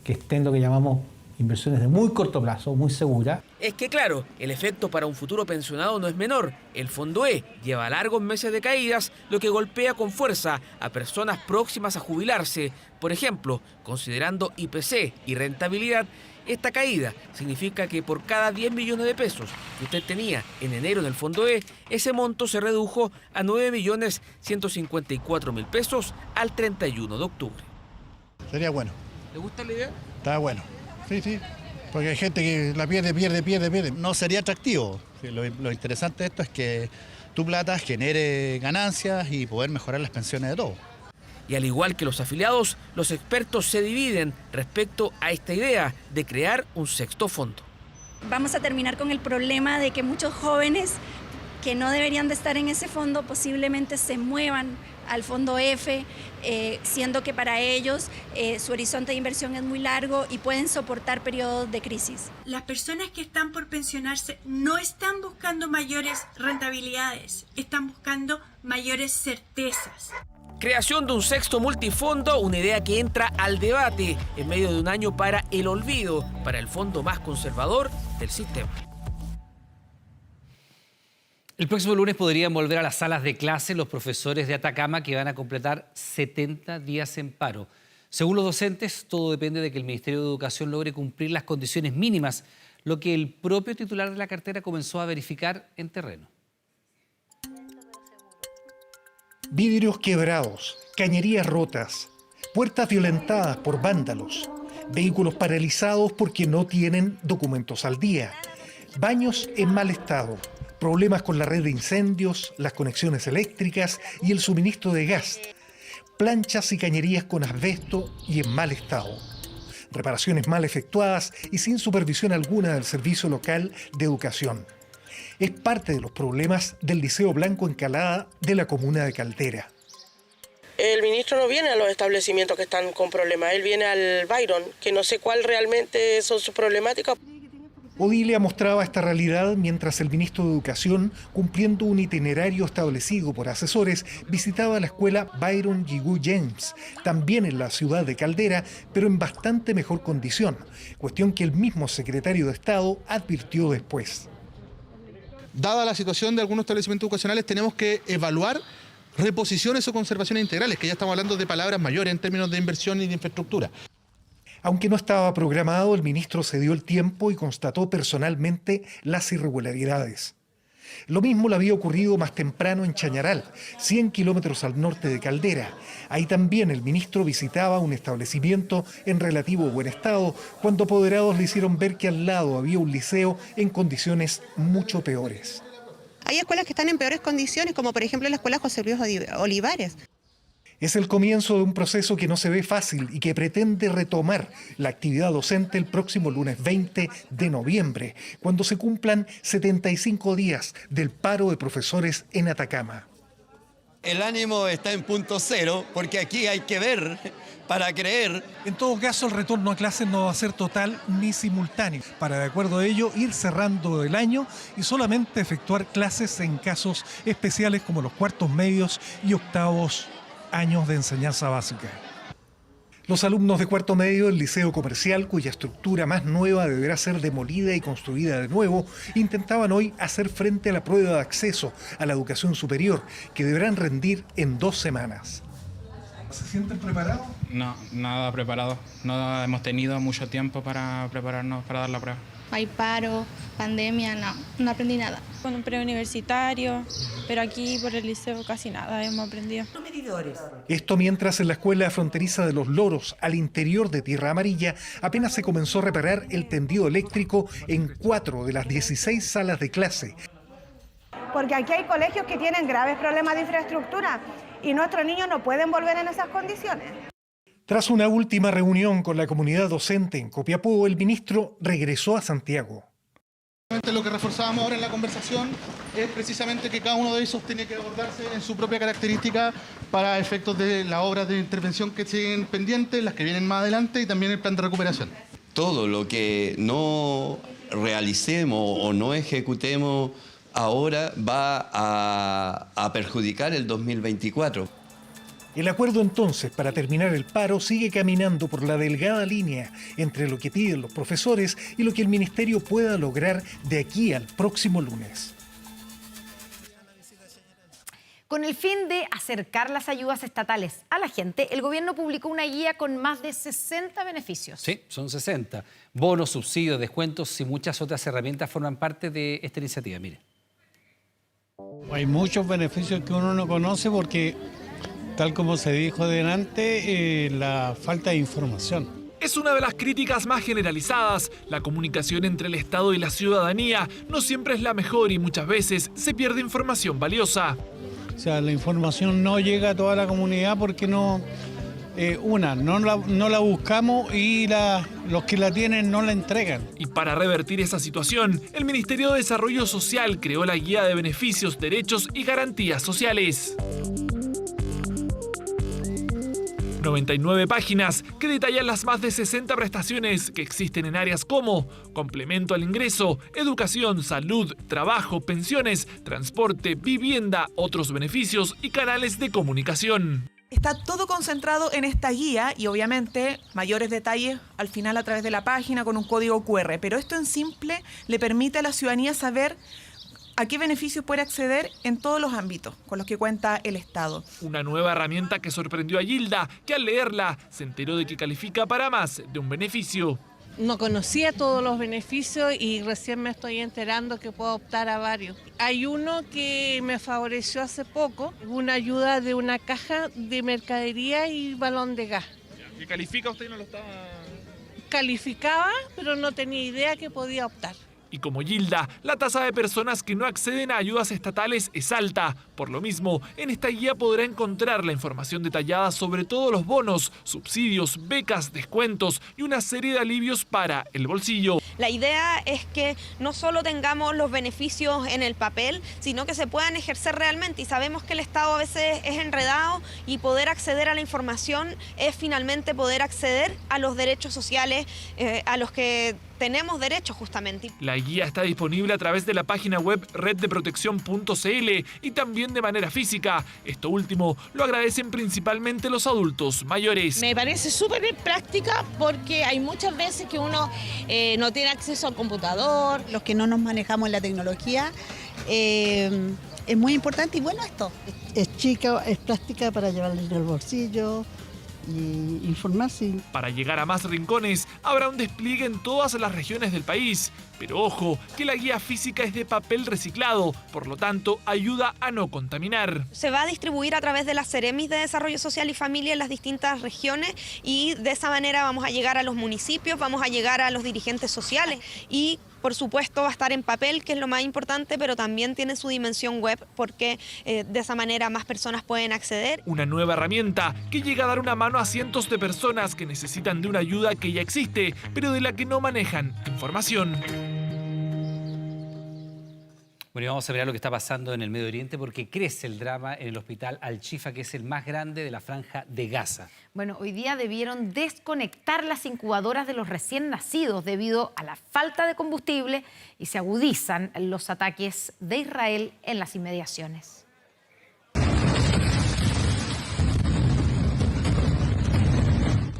Speaker 22: que estén lo que llamamos inversiones de muy corto plazo, muy seguras.
Speaker 12: Es que claro, el efecto para un futuro pensionado no es menor. El Fondo E lleva largos meses de caídas, lo que golpea con fuerza a personas próximas a jubilarse. Por ejemplo, considerando IPC y rentabilidad, esta caída significa que por cada 10 millones de pesos que usted tenía en enero en el Fondo E, ese monto se redujo a 9.154.000 pesos al 31 de octubre.
Speaker 28: Sería bueno.
Speaker 12: ¿Le gusta la idea?
Speaker 28: Está bueno. Sí. Porque hay gente que la pierde. No sería atractivo. Lo interesante de esto es que tu plata genere ganancias y poder mejorar las pensiones de todos.
Speaker 12: Y al igual que los afiliados, los expertos se dividen respecto a esta idea de crear un sexto fondo.
Speaker 26: Vamos a terminar con el problema de que muchos jóvenes que no deberían de estar en ese fondo posiblemente se muevan al Fondo F, siendo que para ellos su horizonte de inversión es muy largo y pueden soportar periodos de crisis.
Speaker 29: Las personas que están por pensionarse no están buscando mayores rentabilidades, están buscando mayores certezas.
Speaker 12: Creación de un sexto multifondo, una idea que entra al debate en medio de un año para el olvido, para el fondo más conservador del sistema.
Speaker 3: El próximo lunes podrían volver a las salas de clase los profesores de Atacama que van a completar 70 días en paro. Según los docentes, todo depende de que el Ministerio de Educación logre cumplir las condiciones mínimas, lo que el propio titular de la cartera comenzó a verificar en terreno.
Speaker 1: Vidrios quebrados, cañerías rotas, puertas violentadas por vándalos, vehículos paralizados porque no tienen documentos al día, baños en mal estado, problemas con la red de incendios, las conexiones eléctricas y el suministro de gas, planchas y cañerías con asbesto y en mal estado, reparaciones mal efectuadas y sin supervisión alguna del Servicio Local de Educación. Es parte de los problemas del Liceo Blanco Encalada de la comuna de Caldera.
Speaker 5: El ministro no viene a los establecimientos que están con problemas, él viene al Byron, que no sé cuál realmente son sus problemáticas.
Speaker 1: Odilia mostraba esta realidad mientras el ministro de Educación, cumpliendo un itinerario establecido por asesores, visitaba la escuela Byron Yigú James, también en la ciudad de Caldera, pero en bastante mejor condición, cuestión que el mismo secretario de Estado advirtió después.
Speaker 14: Dada la situación de algunos establecimientos educacionales, tenemos que evaluar reposiciones o conservaciones integrales, que ya estamos hablando de palabras mayores en términos de inversión y de infraestructura.
Speaker 1: Aunque no estaba programado, el ministro se dio el tiempo y constató personalmente las irregularidades. Lo mismo le había ocurrido más temprano en Chañaral, 100 kilómetros al norte de Caldera. Ahí también el ministro visitaba un establecimiento en relativo buen estado, cuando apoderados le hicieron ver que al lado había un liceo en condiciones mucho peores.
Speaker 15: Hay escuelas que están en peores condiciones, como por ejemplo la escuela José Luis Olivares.
Speaker 1: Es el comienzo de un proceso que no se ve fácil y que pretende retomar la actividad docente el próximo lunes 20 de noviembre, cuando se cumplan 75 días del paro de profesores en Atacama.
Speaker 17: El ánimo está en punto cero, porque aquí hay que ver para creer.
Speaker 22: En todo caso, el retorno a clases no va a ser total ni simultáneo, para de acuerdo a ello ir cerrando el año y solamente efectuar clases en casos especiales como los cuartos medios y octavos años de enseñanza básica. Los alumnos de cuarto medio del Liceo Comercial, cuya estructura más nueva deberá ser demolida y construida de nuevo, intentaban hoy hacer frente a la prueba de acceso a la educación superior, que deberán rendir en 2 semanas. ¿Se sienten preparados?
Speaker 18: No, nada preparado. No hemos tenido mucho tiempo para prepararnos para dar la prueba.
Speaker 19: Hay paro, pandemia, no aprendí nada.
Speaker 21: Con un preuniversitario, pero aquí por el liceo casi nada hemos aprendido.
Speaker 1: Esto mientras en la escuela fronteriza de Los Loros, al interior de Tierra Amarilla, apenas se comenzó a reparar el tendido eléctrico en 4 de las 16 salas de clase.
Speaker 27: Porque aquí hay colegios que tienen graves problemas de infraestructura y nuestros niños no pueden volver en esas condiciones.
Speaker 1: Tras una última reunión con la comunidad docente en Copiapó, el ministro regresó a Santiago.
Speaker 28: Lo que reforzábamos ahora en la conversación es precisamente que cada uno de esos tiene que abordarse en su propia característica para efectos de las obras de intervención que siguen pendientes, las que vienen más adelante y también el plan de recuperación.
Speaker 17: Todo lo que no realicemos o no ejecutemos ahora va a perjudicar el 2024.
Speaker 1: El acuerdo entonces para terminar el paro sigue caminando por la delgada línea entre lo que piden los profesores y lo que el ministerio pueda lograr de aquí al próximo lunes.
Speaker 2: Con el fin de acercar las ayudas estatales a la gente, el gobierno publicó una guía con más de 60 beneficios.
Speaker 3: Sí, son 60. Bonos, subsidios, descuentos y muchas otras herramientas forman parte de esta iniciativa. Mire.
Speaker 30: Hay muchos beneficios que uno no conoce porque, tal como se dijo delante, la falta de información.
Speaker 31: Es una de las críticas más generalizadas. La comunicación entre el Estado y la ciudadanía no siempre es la mejor y muchas veces se pierde información valiosa.
Speaker 30: O sea, la información no llega a toda la comunidad porque no la buscamos y los que la tienen no la entregan.
Speaker 31: Y para revertir esa situación, el Ministerio de Desarrollo Social creó la Guía de Beneficios, Derechos y Garantías Sociales. 99 páginas que detallan las más de 60 prestaciones que existen en áreas como complemento al ingreso, educación, salud, trabajo, pensiones, transporte, vivienda, otros beneficios y canales de comunicación.
Speaker 32: Está todo concentrado en esta guía y obviamente mayores detalles al final a través de la página con un código QR, pero esto en simple le permite a la ciudadanía saber a qué beneficios puede acceder en todos los ámbitos con los que cuenta el Estado.
Speaker 31: Una nueva herramienta que sorprendió a Gilda, que al leerla se enteró de que califica para más de un beneficio.
Speaker 4: No conocía todos los beneficios y recién me estoy enterando que puedo optar a varios. Hay uno que me favoreció hace poco, una ayuda de una caja de mercadería y balón de gas.
Speaker 31: ¿Y califica usted y no lo estaba...?
Speaker 4: Calificaba, pero no tenía idea que podía optar.
Speaker 31: Y como Gilda, la tasa de personas que no acceden a ayudas estatales es alta. Por lo mismo, en esta guía podrá encontrar la información detallada sobre todos los bonos, subsidios, becas, descuentos y una serie de alivios para el bolsillo.
Speaker 6: La idea es que no solo tengamos los beneficios en el papel, sino que se puedan ejercer realmente. Y sabemos que el Estado a veces es enredado y poder acceder a la información es finalmente poder acceder a los derechos sociales a los que tenemos derecho justamente.
Speaker 31: La guía está disponible a través de la página web reddeprotección.cl y también de manera física. Esto último lo agradecen principalmente los adultos mayores.
Speaker 4: Me parece súper práctica porque hay muchas veces que uno no tiene acceso al computador.
Speaker 7: Los que no nos manejamos en la tecnología, es muy importante y bueno esto. Es chica, es práctica para llevarla en el bolsillo y informarse.
Speaker 31: Para llegar a más rincones, habrá un despliegue en todas las regiones del país. Pero ojo, que la guía física es de papel reciclado, por lo tanto, ayuda a no contaminar.
Speaker 6: Se va a distribuir a través de las Ceremis de Desarrollo Social y Familia en las distintas regiones y de esa manera vamos a llegar a los municipios, vamos a llegar a los dirigentes sociales y por supuesto va a estar en papel, que es lo más importante, pero también tiene su dimensión web porque de esa manera más personas pueden acceder.
Speaker 31: Una nueva herramienta que llega a dar una mano a cientos de personas que necesitan de una ayuda que ya existe, pero de la que no manejan información.
Speaker 3: Bueno, y vamos a ver lo que está pasando en el Medio Oriente porque crece el drama en el hospital Al-Shifa, que es el más grande de la franja de Gaza.
Speaker 2: Bueno, hoy día debieron desconectar las incubadoras de los recién nacidos debido a la falta de combustible y se agudizan los ataques de Israel en las inmediaciones.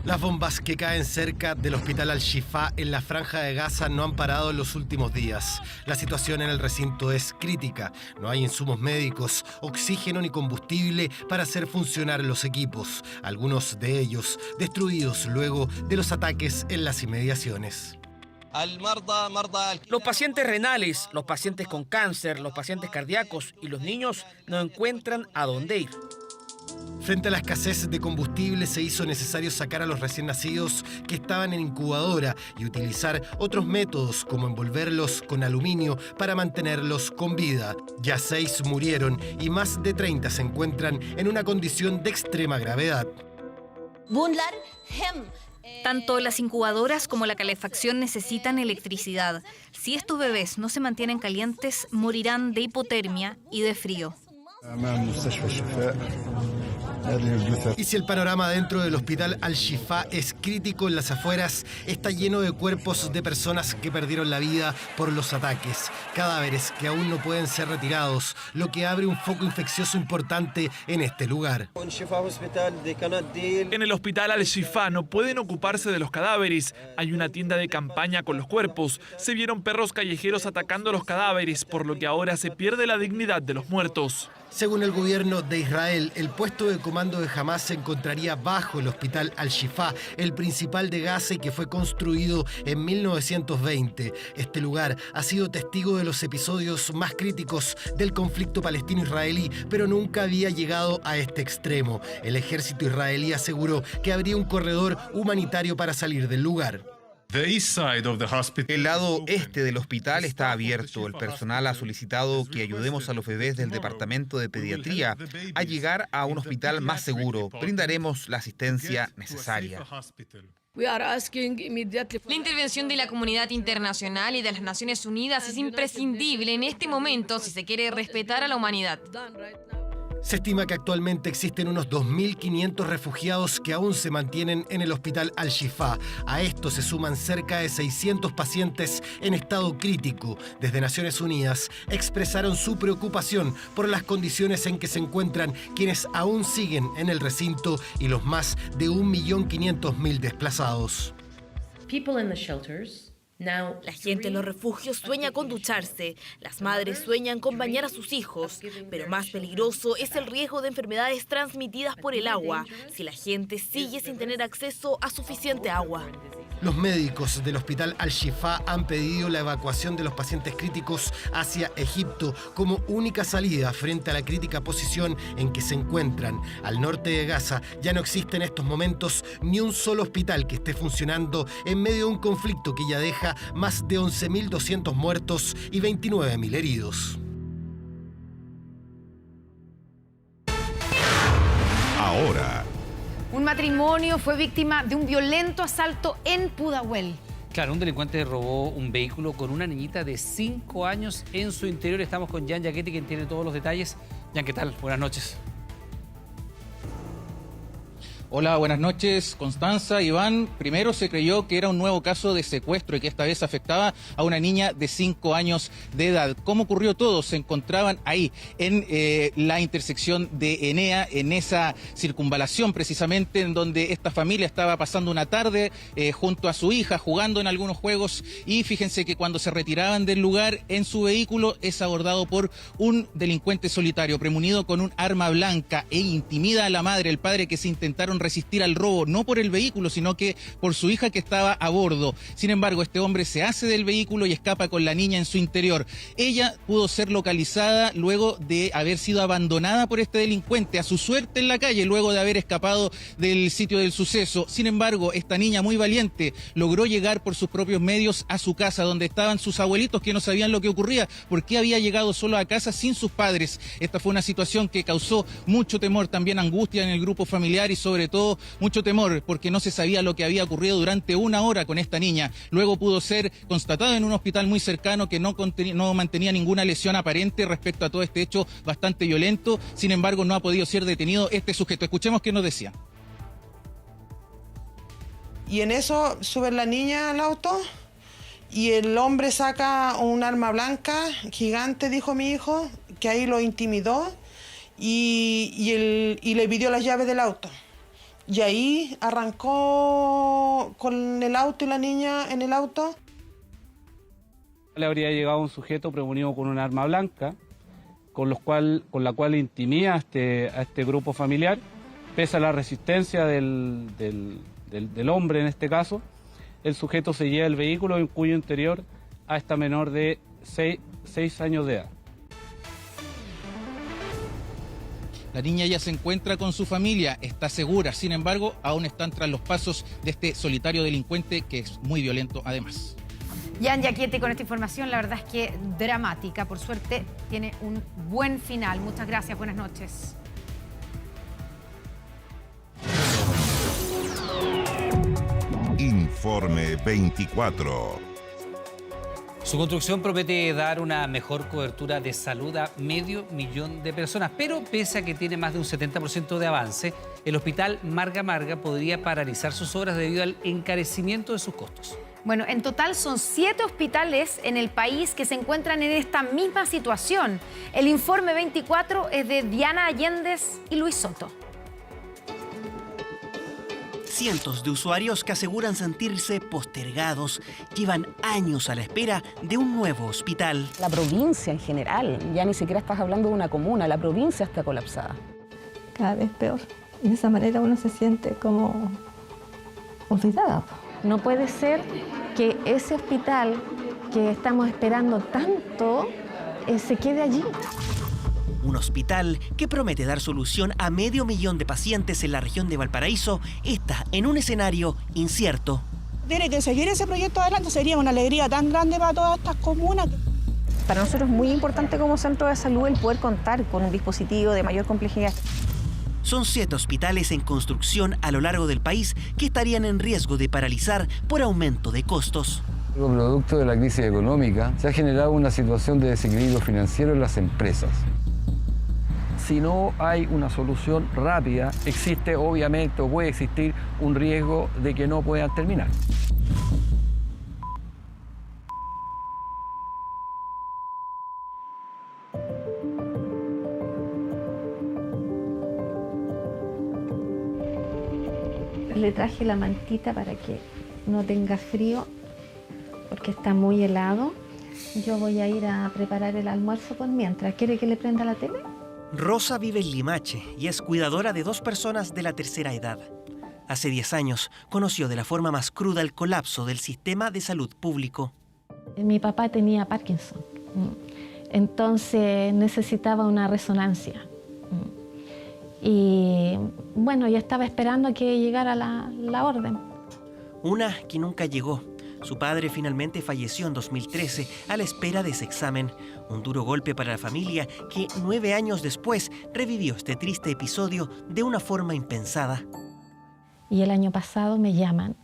Speaker 8: Las bombas que caen cerca del hospital Al-Shifa en la franja de Gaza no han parado en los últimos días. La situación en el recinto es crítica. No hay insumos médicos, oxígeno ni combustible para hacer funcionar los equipos. Algunos de ellos destruidos luego de los ataques en las inmediaciones.
Speaker 12: Los pacientes renales, los pacientes con cáncer, los pacientes cardíacos y los niños no encuentran a dónde ir.
Speaker 8: Frente a la escasez de combustible se hizo necesario sacar a los recién nacidos que estaban en incubadora y utilizar otros métodos como envolverlos con aluminio para mantenerlos con vida. Ya 6 murieron y más de 30 se encuentran en una condición de extrema gravedad.
Speaker 9: Tanto las incubadoras como la calefacción necesitan electricidad. Si estos bebés no se mantienen calientes, morirán de hipotermia y de frío.
Speaker 8: Y si el panorama dentro del hospital Al-Shifa es crítico, en las afueras está lleno de cuerpos de personas que perdieron la vida por los ataques. Cadáveres que aún no pueden ser retirados, lo que abre un foco infeccioso importante en este lugar.
Speaker 31: En el hospital Al-Shifa no pueden ocuparse de los cadáveres. Hay una tienda de campaña con los cuerpos. Se vieron perros callejeros atacando los cadáveres, por lo que ahora se pierde la dignidad de los muertos.
Speaker 8: Según el gobierno de Israel, el puesto de comando de Hamás se encontraría bajo el hospital Al-Shifa, el principal de Gaza y que fue construido en 1920. Este lugar ha sido testigo de los episodios más críticos del conflicto palestino-israelí, pero nunca había llegado a este extremo. El ejército israelí aseguró que habría un corredor humanitario para salir del lugar.
Speaker 10: El lado este del hospital está abierto. El personal ha solicitado que ayudemos a los bebés del departamento de pediatría a llegar a un hospital más seguro. Brindaremos la asistencia necesaria.
Speaker 11: La intervención de la comunidad internacional y de las Naciones Unidas es imprescindible en este momento si se quiere respetar a la humanidad.
Speaker 8: Se estima que actualmente existen unos 2.500 refugiados que aún se mantienen en el hospital Al-Shifa. A esto se suman cerca de 600 pacientes en estado crítico. Desde Naciones Unidas expresaron su preocupación por las condiciones en que se encuentran quienes aún siguen en el recinto y los más de 1.500.000 desplazados.
Speaker 5: La gente en los refugios sueña con ducharse, las madres sueñan con bañar a sus hijos, pero más peligroso es el riesgo de enfermedades transmitidas por el agua, si la gente sigue sin tener acceso a suficiente agua.
Speaker 8: Los médicos del hospital Al-Shifa han pedido la evacuación de los pacientes críticos hacia Egipto como única salida frente a la crítica posición en que se encuentran. Al norte de Gaza ya no existe en estos momentos ni un solo hospital que esté funcionando en medio de un conflicto que ya deja más de 11.200 muertos y 29.000 heridos.
Speaker 13: Ahora.
Speaker 2: Un matrimonio fue víctima de un violento asalto en Pudahuel.
Speaker 3: Claro, un delincuente robó un vehículo con una niñita de 5 años en su interior. Estamos con Jan Yaquetti, quien tiene todos los detalles. Jan, ¿qué tal? Buenas noches.
Speaker 14: Hola, buenas noches, Constanza, Iván. Primero se creyó que era un nuevo caso de secuestro y que esta vez afectaba a una niña de 5 años de edad. ¿Cómo ocurrió todo? Se encontraban ahí, en la intersección de Enea, en esa circunvalación precisamente, en donde esta familia estaba pasando una tarde junto a su hija, jugando en algunos juegos, y fíjense que cuando se retiraban del lugar, en su vehículo es abordado por un delincuente solitario, premunido con un arma blanca, e intimida a la madre, el padre, que se intentaron resistir al robo, no por el vehículo, sino que por su hija que estaba a bordo. Sin embargo, este hombre se hace del vehículo y escapa con la niña en su interior. Ella pudo ser localizada luego de haber sido abandonada por este delincuente, a su suerte en la calle, luego de haber escapado del sitio del suceso. Sin embargo, esta niña, muy valiente, logró llegar por sus propios medios a su casa, donde estaban sus abuelitos, que no sabían lo que ocurría, porque había llegado solo a casa sin sus padres. Esta fue una situación que causó mucho temor, también angustia en el grupo familiar, y sobre todo mucho temor porque no se sabía lo que había ocurrido durante 1 hora con esta niña. Luego pudo ser constatado en un hospital muy cercano que no mantenía ninguna lesión aparente respecto a todo este hecho bastante violento. Sin embargo, no ha podido ser detenido este sujeto. Escuchemos qué nos decía.
Speaker 15: Y en eso sube la niña al auto y el hombre saca un arma blanca gigante, dijo mi hijo, que ahí lo intimidó y le pidió las llaves del auto. Y ahí arrancó con el auto y la niña en el auto.
Speaker 16: Le habría llegado un sujeto premunido con un arma blanca, con la cual intimida a este grupo familiar. Pese a la resistencia del hombre en este caso, el sujeto se lleva el vehículo en cuyo interior a esta menor de 6 años de edad.
Speaker 14: La niña ya se encuentra con su familia, está segura. Sin embargo, aún están tras los pasos de este solitario delincuente que es muy violento además.
Speaker 2: Jan Yaquetti con esta información, la verdad es que dramática. Por suerte tiene un buen final. Muchas gracias, buenas noches.
Speaker 13: Informe 24.
Speaker 3: Su construcción promete dar una mejor cobertura de salud a 500.000 de personas, pero pese a que tiene más de un 70% de avance, el hospital Marga Marga podría paralizar sus obras debido al encarecimiento de sus costos.
Speaker 2: Bueno, en total son 7 hospitales en el país que se encuentran en esta misma situación. El informe 24 es de Diana Allendez y Luis Soto.
Speaker 20: Cientos de usuarios que aseguran sentirse postergados llevan años a la espera de un nuevo hospital.
Speaker 22: La provincia en general, ya ni siquiera estás hablando de una comuna, la provincia está colapsada.
Speaker 23: Cada vez peor. De esa manera uno se siente como olvidada.
Speaker 22: No puede ser que ese hospital que estamos esperando tanto se quede allí.
Speaker 20: Un hospital que promete dar solución a 500.000 de pacientes en la región de Valparaíso está en un escenario incierto.
Speaker 27: Tiene que seguir ese proyecto adelante, sería una alegría tan grande para todas estas comunas.
Speaker 22: Para nosotros es muy importante como centro de salud el poder contar con un dispositivo de mayor complejidad.
Speaker 20: Son 7 hospitales en construcción a lo largo del país que estarían en riesgo de paralizar por aumento de costos.
Speaker 24: Producto de la crisis económica, se ha generado una situación de desequilibrio financiero en las empresas. Si no hay una solución rápida, existe obviamente o puede existir un riesgo de que no puedan terminar.
Speaker 23: Le traje la mantita para que no tenga frío
Speaker 22: porque está muy helado. Yo voy a ir a preparar el almuerzo por mientras. ¿Quiere que le prenda la tele?
Speaker 20: Rosa vive en Limache y es cuidadora de 2 personas de la tercera edad. Hace 10 años conoció de la forma más cruda el colapso del sistema de salud público.
Speaker 22: Mi papá tenía Parkinson, entonces necesitaba una resonancia. Y bueno, ya estaba esperando a que llegara la orden.
Speaker 20: Una que nunca llegó. Su padre finalmente falleció en 2013 a la espera de ese examen. Un duro golpe para la familia que 9 años después revivió este triste episodio de una forma impensada.
Speaker 22: Y el año pasado me llaman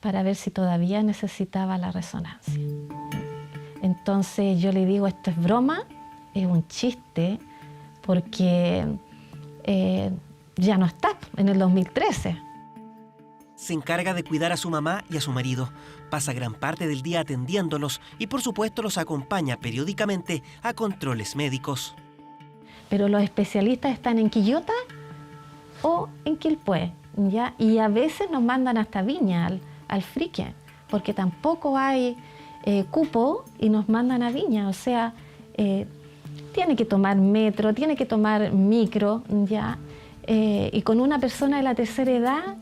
Speaker 22: para ver si todavía necesitaba la resonancia. Entonces yo le digo, esto es broma, es un chiste, porque ya no está en el 2013.
Speaker 20: Se encarga de cuidar a su mamá y a su marido. Pasa gran parte del día atendiéndolos y por supuesto los acompaña periódicamente a controles médicos.
Speaker 22: Pero los especialistas están en Quillota o en Quilpué, ¿ya? Y a veces nos mandan hasta Viña, al Frique, porque tampoco hay cupo y nos mandan a Viña. O sea, tiene que tomar metro, tiene que tomar micro, ¿ya? Y con una persona de la tercera edad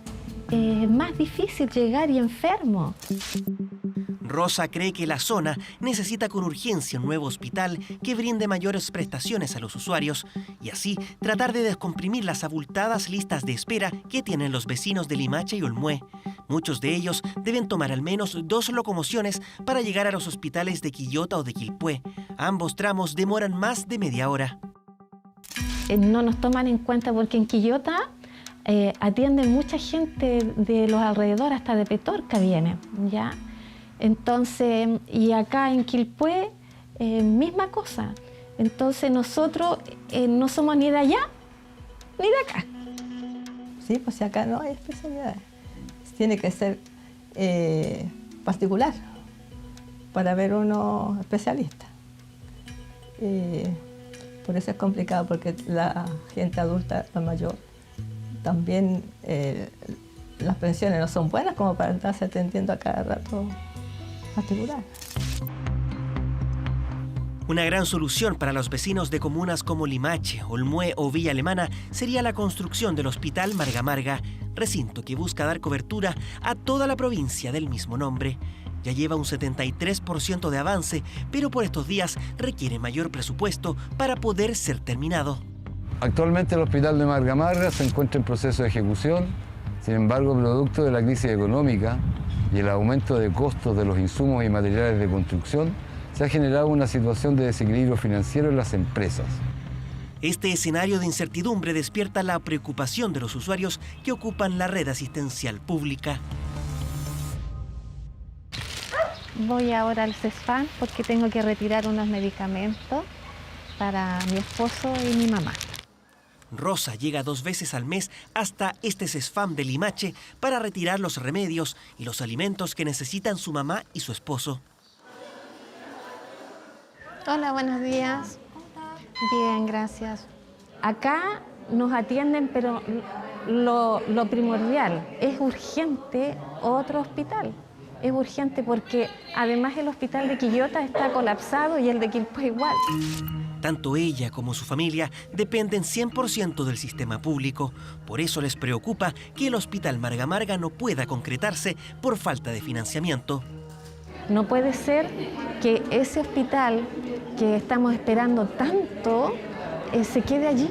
Speaker 22: es más difícil llegar y enfermo.
Speaker 20: Rosa cree que la zona necesita con urgencia un nuevo hospital que brinde mayores prestaciones a los usuarios y así tratar de descomprimir las abultadas listas de espera que tienen los vecinos de Limache y Olmué. Muchos de ellos deben tomar al menos 2 locomociones para llegar a los hospitales de Quillota o de Quilpué. Ambos tramos demoran más de media hora.
Speaker 22: No nos toman en cuenta porque en Quillota atienden mucha gente de los alrededores, hasta de Petorca viene, ¿ya? Entonces, y acá en Quilpué, misma cosa. Entonces nosotros no somos ni de allá ni de acá.
Speaker 23: Sí, pues si acá no hay especialidades. Tiene que ser particular para ver uno especialista. Por eso es complicado, porque la gente adulta, la mayor, también las pensiones no son buenas como para estarse atendiendo a cada rato particular.
Speaker 20: Una gran solución para los vecinos de comunas como Limache, Olmué o Villa Alemana sería la construcción del Hospital Marga Marga, recinto que busca dar cobertura a toda la provincia del mismo nombre. Ya lleva un 73% de avance, pero por estos días requiere mayor presupuesto para poder ser terminado.
Speaker 24: Actualmente el Hospital de Marga Marga se encuentra en proceso de ejecución. Sin embargo, producto de la crisis económica y el aumento de costos de los insumos y materiales de construcción, se ha generado una situación de desequilibrio financiero en las empresas.
Speaker 20: Este escenario de incertidumbre despierta la preocupación de los usuarios que ocupan la red asistencial pública.
Speaker 22: Voy ahora al CESFAM porque tengo que retirar unos medicamentos para mi esposo y mi mamá.
Speaker 20: Rosa llega 2 veces al mes hasta este CESFAM de Limache para retirar los remedios y los alimentos que necesitan su mamá y su esposo.
Speaker 22: Hola, buenos días. Bien, gracias. Acá nos atienden, pero lo primordial, es urgente otro hospital. Es urgente porque además el hospital de Quillota está colapsado y el de Quilpué igual.
Speaker 20: Tanto ella como su familia dependen 100% del sistema público. Por eso les preocupa que el Hospital Marga Marga no pueda concretarse por falta de financiamiento.
Speaker 22: No puede ser que ese hospital que estamos esperando tanto se quede allí.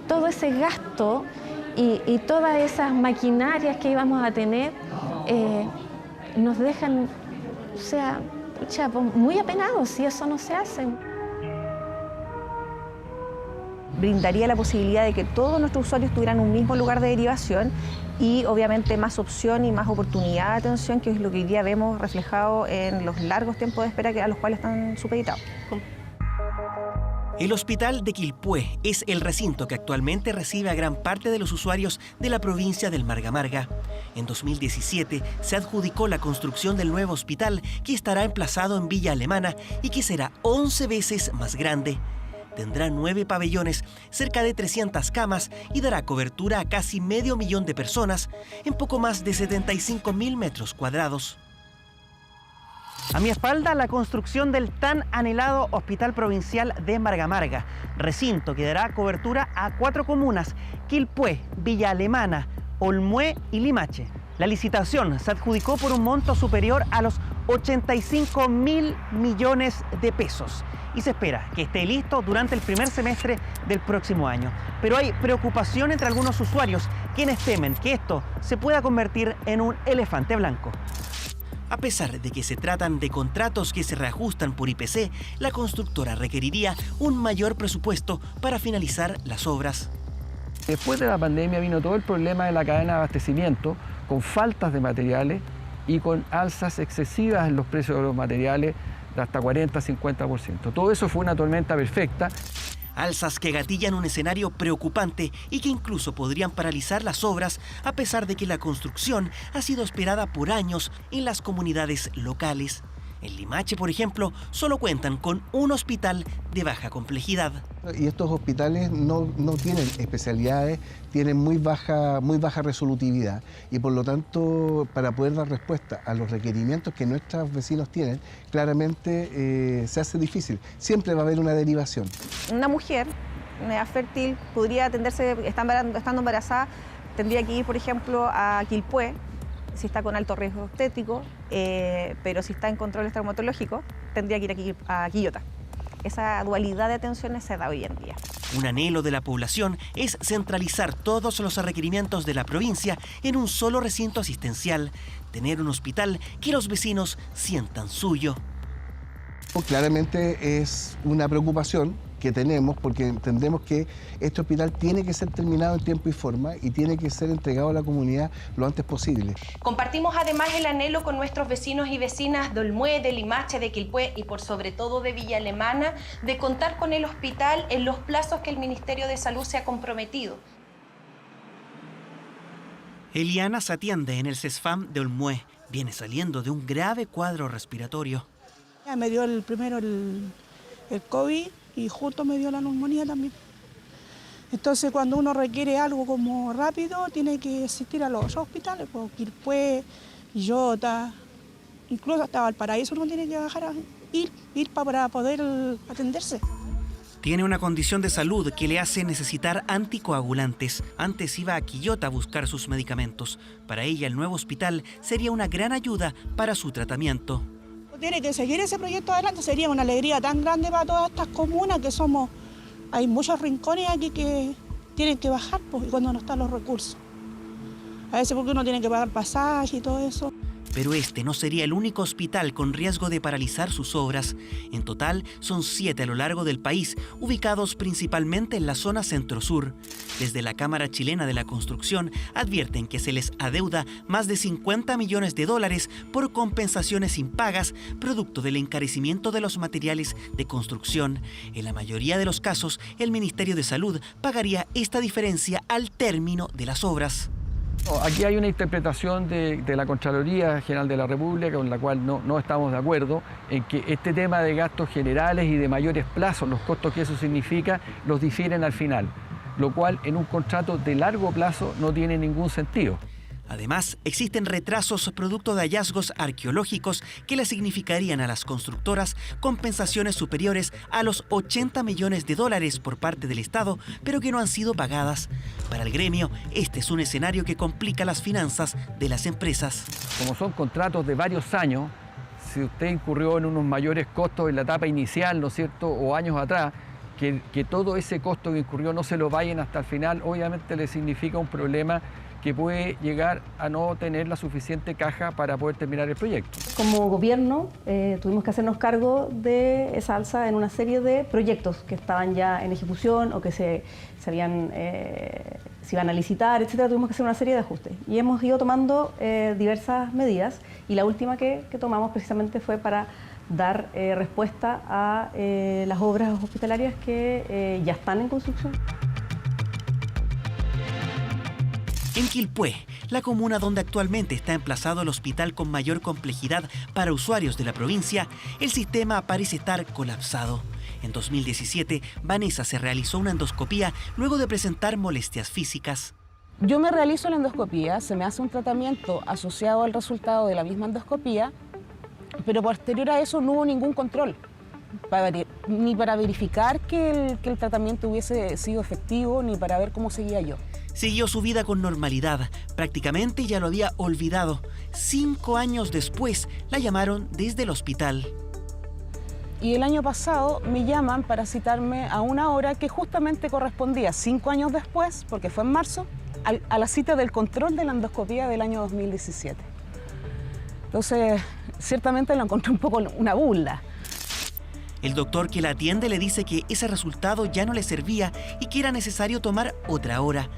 Speaker 22: Todo ese gasto y todas esas maquinarias que íbamos a tener nos dejan, o sea, muy apenados si eso no se hace.
Speaker 1: Brindaría la posibilidad de que todos nuestros usuarios tuvieran un mismo lugar de derivación y obviamente más opción y más oportunidad de atención, que es lo que hoy día vemos reflejado en los largos tiempos de espera a los cuales están supeditados.
Speaker 20: El Hospital de Quilpué es el recinto que actualmente recibe a gran parte de los usuarios de la provincia del Marga Marga. En 2017 se adjudicó la construcción del nuevo hospital que estará emplazado en Villa Alemana y que será 11 veces más grande. Tendrá 9 pabellones, cerca de 300 camas y dará cobertura a casi 500.000 de personas en poco más de 75.000 metros cuadrados. A mi espalda, la construcción del tan anhelado Hospital Provincial de Marga Marga, recinto que dará cobertura a 4 comunas: Quilpué, Villa Alemana, Olmué y Limache. La licitación se adjudicó por un monto superior a los 85.000 millones de pesos y se espera que esté listo durante el primer semestre del próximo año. Pero hay preocupación entre algunos usuarios, quienes temen que esto se pueda convertir en un elefante blanco. A pesar de que se tratan de contratos que se reajustan por IPC, la constructora requeriría un mayor presupuesto para finalizar las obras.
Speaker 24: Después de la pandemia vino todo el problema de la cadena de abastecimiento, con faltas de materiales y con alzas excesivas en los precios de los materiales de hasta 40-50%. Todo eso fue una tormenta perfecta.
Speaker 20: Alzas que gatillan un escenario preocupante y que incluso podrían paralizar las obras, a pesar de que la construcción ha sido esperada por años en las comunidades locales. En Limache, por ejemplo, solo cuentan con un hospital de baja complejidad.
Speaker 4: Y estos hospitales no tienen especialidades, tienen muy baja resolutividad y por lo tanto, para poder dar respuesta a los requerimientos que nuestros vecinos tienen, claramente se hace difícil. Siempre va a haber una derivación.
Speaker 1: Una mujer, una edad fértil, podría atenderse, estando embarazada, tendría que ir, por ejemplo, a Quilpué, si está con alto riesgo obstétrico, pero si está en controles traumatológicos, tendría que ir aquí a Quillota. Esa dualidad de atenciones se da hoy en día.
Speaker 20: Un anhelo de la población es centralizar todos los requerimientos de la provincia en un solo recinto asistencial, tener un hospital que los vecinos sientan suyo.
Speaker 4: Claramente es una preocupación que tenemos porque entendemos que este hospital tiene que ser terminado en tiempo y forma y tiene que ser entregado a la comunidad lo antes posible.
Speaker 7: Compartimos además el anhelo con nuestros vecinos y vecinas de Olmué, de Limache, de Quilpué y por sobre todo de Villa Alemana de contar con el hospital en los plazos que el Ministerio de Salud se ha comprometido.
Speaker 20: Eliana se atiende en el CESFAM de Olmué. Viene saliendo de un grave cuadro respiratorio.
Speaker 27: Me dio primero el COVID y justo me dio la neumonía también. Entonces, cuando uno requiere algo como rápido, tiene que asistir a los hospitales, pues Quilpué, Quillota, incluso hasta Valparaíso uno tiene que bajar a ir para poder atenderse.
Speaker 20: Tiene una condición de salud que le hace necesitar anticoagulantes. Antes iba a Quillota a buscar sus medicamentos. Para ella, el nuevo hospital sería una gran ayuda para su tratamiento.
Speaker 27: Tiene que seguir ese proyecto adelante, sería una alegría tan grande para todas estas comunas que somos. Hay muchos rincones aquí que tienen que bajar pues, cuando no están los recursos. A veces porque uno tiene que pagar pasaje y todo eso.
Speaker 20: Pero este no sería el único hospital con riesgo de paralizar sus obras. En total, son 7 a lo largo del país, ubicados principalmente en la zona centro-sur. Desde la Cámara Chilena de la Construcción advierten que se les adeuda más de $50 millones por compensaciones impagas, producto del encarecimiento de los materiales de construcción. En la mayoría de los casos, el Ministerio de Salud pagaría esta diferencia al término de las obras.
Speaker 24: Aquí hay una interpretación de la Contraloría General de la República con la cual no estamos de acuerdo en que este tema de gastos generales y de mayores plazos, los costos que eso significa, los difieren al final, lo cual en un contrato de largo plazo no tiene ningún sentido.
Speaker 20: Además, existen retrasos producto de hallazgos arqueológicos que le significarían a las constructoras compensaciones superiores a los $80 millones por parte del Estado, pero que no han sido pagadas. Para el gremio, este es un escenario que complica las finanzas de las empresas.
Speaker 24: Como son contratos de varios años, si usted incurrió en unos mayores costos en la etapa inicial, ¿no es cierto?, o años atrás, que todo ese costo que incurrió no se lo vayan hasta el final, obviamente le significa un problema que puede llegar a no tener la suficiente caja para poder terminar el proyecto.
Speaker 23: Como gobierno tuvimos que hacernos cargo de esa alza en una serie de proyectos que estaban ya en ejecución o que se iban a licitar, etcétera. Tuvimos que hacer una serie de ajustes y hemos ido tomando diversas medidas y la última que tomamos precisamente fue para dar respuesta a las obras hospitalarias que ya están en construcción.
Speaker 20: En Quilpué, la comuna donde actualmente está emplazado el hospital con mayor complejidad para usuarios de la provincia, el sistema parece estar colapsado. En 2017, Vanessa se realizó una endoscopía luego de presentar molestias físicas.
Speaker 17: Yo me realizo la endoscopía, se me hace un tratamiento asociado al resultado de la misma endoscopía,
Speaker 27: pero posterior a eso no hubo ningún control, ni para verificar que el tratamiento hubiese sido efectivo, ni para ver cómo seguía yo.
Speaker 20: Siguió su vida con normalidad, prácticamente ya lo había olvidado. 5 años después la llamaron desde el hospital.
Speaker 27: Y el año pasado me llaman para citarme a una hora que justamente correspondía 5 años después, porque fue en marzo, a la cita del control de la endoscopía del año 2017. Entonces, ciertamente lo encontré un poco una burla.
Speaker 20: El doctor que la atiende le dice que ese resultado ya no le servía y que era necesario tomar otra hora.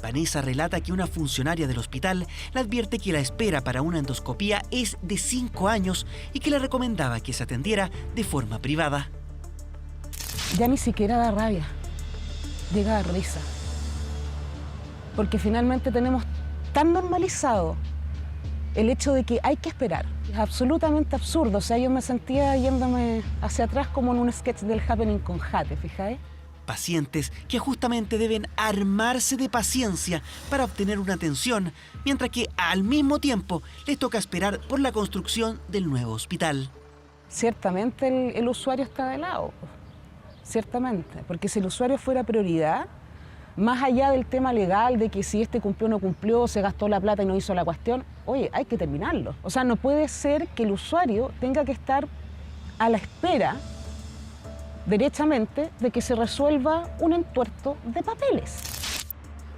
Speaker 20: Vanessa relata que una funcionaria del hospital le advierte que la espera para una endoscopía es de 5 años y que le recomendaba que se atendiera de forma privada.
Speaker 27: Ya ni siquiera da rabia, llega a risa. Porque finalmente tenemos tan normalizado el hecho de que hay que esperar. Es absolutamente absurdo. O sea, yo me sentía yéndome hacia atrás como en un sketch del Happening con Jate, ¿fijáis?
Speaker 20: Pacientes que justamente deben armarse de paciencia para obtener una atención, mientras que al mismo tiempo les toca esperar por la construcción del nuevo hospital.
Speaker 27: Ciertamente el usuario está de lado, ciertamente, porque si el usuario fuera prioridad, más allá del tema legal de que si este cumplió o no cumplió, se gastó la plata y no hizo la cuestión, oye, hay que terminarlo. O sea, no puede ser que el usuario tenga que estar a la espera derechamente de que se resuelva un entuerto de papeles.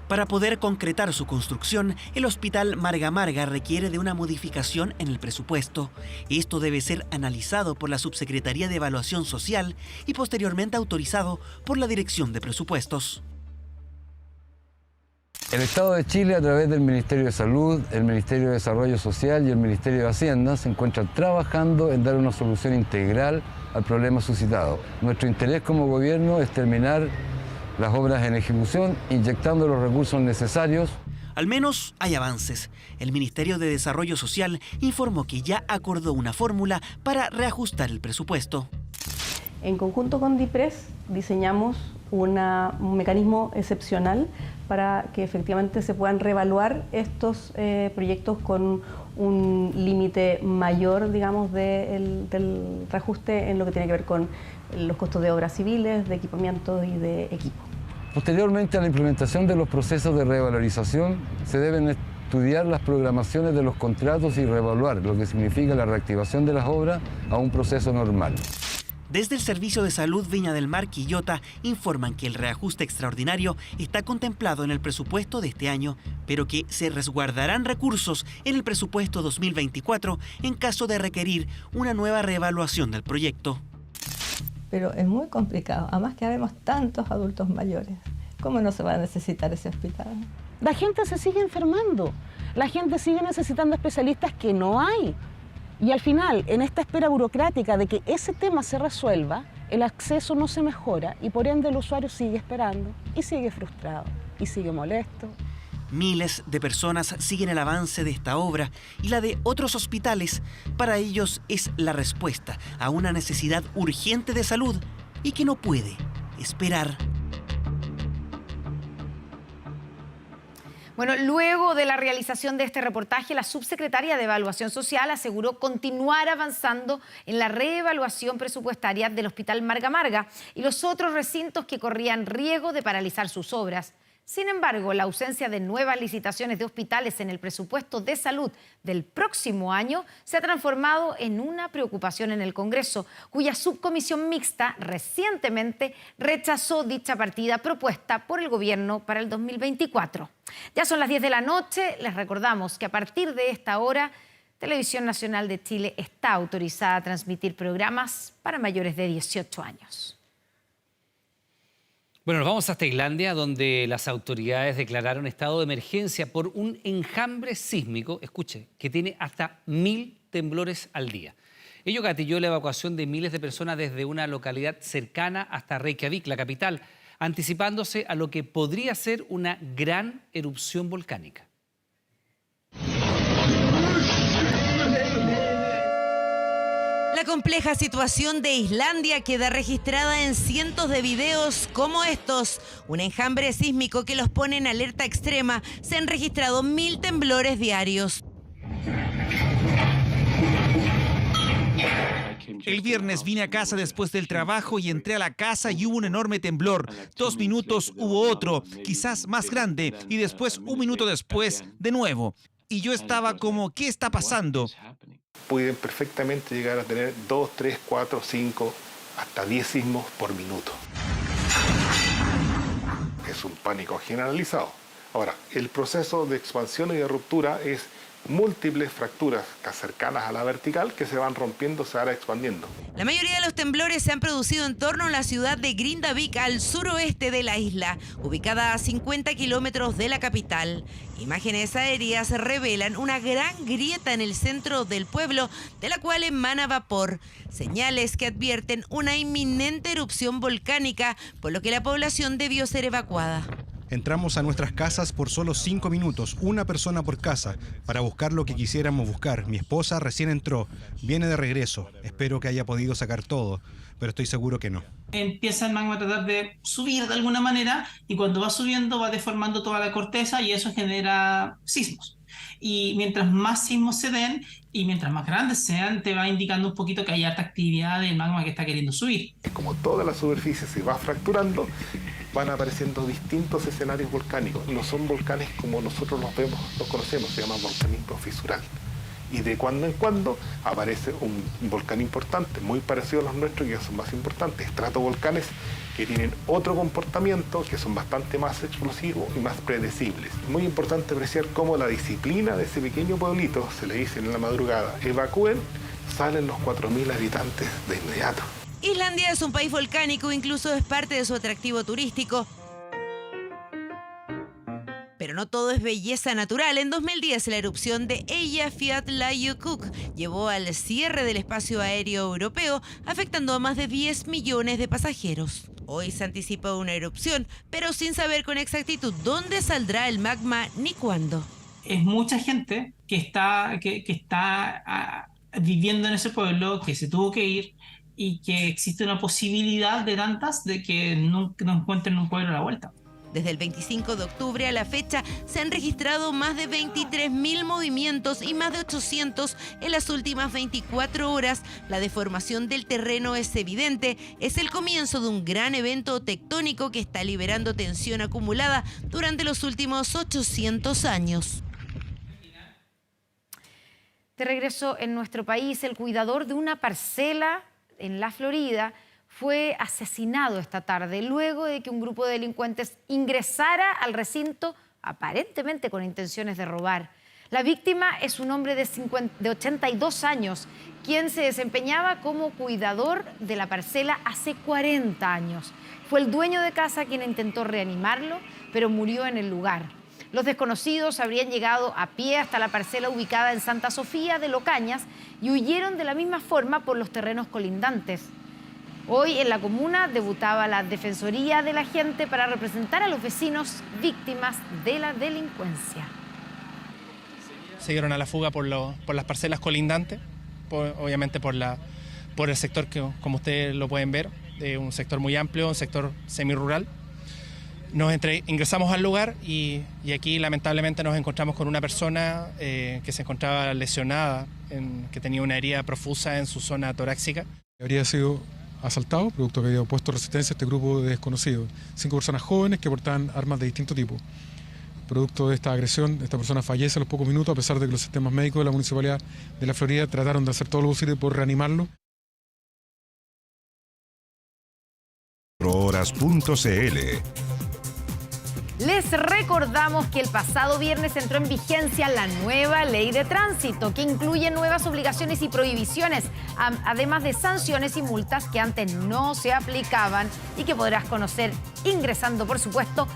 Speaker 20: Para poder concretar su construcción, el Hospital Marga Marga requiere de una modificación en el presupuesto. Esto debe ser analizado por la Subsecretaría de Evaluación Social y posteriormente autorizado por la Dirección de Presupuestos.
Speaker 24: El Estado de Chile, a través del Ministerio de Salud, el Ministerio de Desarrollo Social y el Ministerio de Hacienda, se encuentran trabajando en dar una solución integral al problema suscitado. Nuestro interés como gobierno es terminar las obras en ejecución, inyectando los recursos necesarios.
Speaker 20: Al menos hay avances. El Ministerio de Desarrollo Social informó que ya acordó una fórmula para reajustar el presupuesto.
Speaker 6: En conjunto con DIPRES diseñamos un mecanismo excepcional para que efectivamente se puedan reevaluar estos proyectos con un límite mayor, digamos, del reajuste en lo que tiene que ver con los costos de obras civiles, de equipamiento y de equipo.
Speaker 24: Posteriormente a la implementación de los procesos de revalorización, se deben estudiar las programaciones de los contratos y reevaluar lo que significa la reactivación de las obras a un proceso normal.
Speaker 20: Desde el Servicio de Salud Viña del Mar Quillota informan que el reajuste extraordinario está contemplado en el presupuesto de este año, pero que se resguardarán recursos en el presupuesto 2024 en caso de requerir una nueva reevaluación del proyecto.
Speaker 23: Pero es muy complicado, además que habemos tantos adultos mayores. ¿Cómo no se va a necesitar ese hospital?
Speaker 27: La gente se sigue enfermando, la gente sigue necesitando especialistas que no hay. Y al final, en esta espera burocrática de que ese tema se resuelva, el acceso no se mejora y por ende el usuario sigue esperando y sigue frustrado y sigue molesto.
Speaker 20: Miles de personas siguen el avance de esta obra y la de otros hospitales. Para ellos es la respuesta a una necesidad urgente de salud y que no puede esperar.
Speaker 2: Bueno, luego de la realización de este reportaje, la subsecretaria de Evaluación Social aseguró continuar avanzando en la reevaluación presupuestaria del Hospital Marga Marga y los otros recintos que corrían riesgo de paralizar sus obras. Sin embargo, la ausencia de nuevas licitaciones de hospitales en el presupuesto de salud del próximo año se ha transformado en una preocupación en el Congreso, cuya subcomisión mixta recientemente rechazó dicha partida propuesta por el gobierno para el 2024. Ya son las 10 de la noche, les recordamos que a partir de esta hora, Televisión Nacional de Chile está autorizada a transmitir programas para mayores de 18 años.
Speaker 3: Bueno, nos vamos hasta Islandia, donde las autoridades declararon estado de emergencia por un enjambre sísmico, escuche, que tiene hasta 1000 temblores al día. Ello gatilló la evacuación de miles de personas desde una localidad cercana hasta Reykjavik, la capital, anticipándose a lo que podría ser una gran erupción volcánica.
Speaker 12: La compleja situación de Islandia queda registrada en cientos de videos como estos. Un enjambre sísmico que los pone en alerta extrema. Se han registrado 1000 temblores diarios.
Speaker 9: El viernes vine a casa después del trabajo y entré a la casa y hubo un enorme temblor. 2 minutos hubo otro, quizás más grande, y después, 1 minuto después, de nuevo. Y yo estaba como, ¿qué está pasando?
Speaker 17: Pueden perfectamente llegar a tener 2, 3, 4, 5, hasta 10 sismos por minuto. Es un pánico generalizado. Ahora, el proceso de expansión y de ruptura es múltiples fracturas cercanas a la vertical que se van rompiendo, se van expandiendo.
Speaker 12: La mayoría de los temblores se han producido en torno a la ciudad de Grindavik, al suroeste de la isla, ubicada a 50 kilómetros de la capital. Imágenes aéreas revelan una gran grieta en el centro del pueblo, de la cual emana vapor. Señales que advierten una inminente erupción volcánica, por lo que la población debió ser evacuada.
Speaker 18: Entramos a nuestras casas por solo 5 minutos, una persona por casa, para buscar lo que quisiéramos buscar. Mi esposa recién entró, viene de regreso. Espero que haya podido sacar todo, pero estoy seguro que no.
Speaker 19: Empieza el magma a tratar de subir de alguna manera y cuando va subiendo va deformando toda la corteza y eso genera sismos. Y mientras más sismos se den y mientras más grandes sean, te va indicando un poquito que hay alta actividad del magma que está queriendo subir.
Speaker 17: Como toda la superficie se va fracturando, van apareciendo distintos escenarios volcánicos. No son volcanes como nosotros los vemos, los conocemos, se llama volcanismo fisural. Y de cuando en cuando aparece un volcán importante, muy parecido a los nuestros, que son más importantes, estratovolcanes que tienen otro comportamiento, que son bastante más explosivos y más predecibles. Muy importante apreciar cómo la disciplina de ese pequeño pueblito, se le dice en la madrugada, evacúen, salen los 4.000 habitantes de inmediato.
Speaker 12: Islandia es un país volcánico, incluso es parte de su atractivo turístico. Pero no todo es belleza natural. En 2010, la erupción de Eyjafjallajökull llevó al cierre del espacio aéreo europeo, afectando a más de 10 millones de pasajeros. Hoy se anticipa una erupción, pero sin saber con exactitud dónde saldrá el magma ni cuándo.
Speaker 19: Es mucha gente que está viviendo en ese pueblo, que se tuvo que ir y que existe una posibilidad de tantas de que no encuentren un pueblo a la vuelta.
Speaker 12: Desde el 25 de octubre a la fecha se han registrado más de 23.000 movimientos y más de 800 en las últimas 24 horas. La deformación del terreno es evidente. Es el comienzo de un gran evento tectónico que está liberando tensión acumulada durante los últimos 800 años.
Speaker 2: De regreso en nuestro país, el cuidador de una parcela en la Florida fue asesinado esta tarde luego de que un grupo de delincuentes ingresara al recinto aparentemente con intenciones de robar. La víctima es un hombre de 82 años, quien se desempeñaba como cuidador de la parcela hace 40 años. Fue el dueño de casa quien intentó reanimarlo, pero murió en el lugar. Los desconocidos habrían llegado a pie hasta la parcela ubicada en Santa Sofía de Locañas y huyeron de la misma forma por los terrenos colindantes. Hoy en la comuna debutaba la Defensoría de la Gente para representar a los vecinos víctimas de la delincuencia.
Speaker 21: Se dieron a la fuga por las parcelas colindantes, obviamente por el sector que, como ustedes lo pueden ver, un sector muy amplio, un sector semirural. Ingresamos al lugar y aquí lamentablemente nos encontramos con una persona que se encontraba lesionada, que tenía una herida profusa en su zona torácica.
Speaker 25: Habría sido asaltado, producto que había opuesto resistencia a este grupo de desconocidos. 5 personas jóvenes que portaban armas de distinto tipo. Producto de esta agresión, esta persona fallece a los pocos minutos, a pesar de que los sistemas médicos de la Municipalidad de la Florida trataron de hacer todo lo posible por reanimarlo.
Speaker 13: Horas.cl.
Speaker 2: Les recordamos que el pasado viernes entró en vigencia la nueva ley de tránsito, que incluye nuevas obligaciones y prohibiciones, además de sanciones y multas que antes no se aplicaban y que podrás conocer ingresando, por supuesto,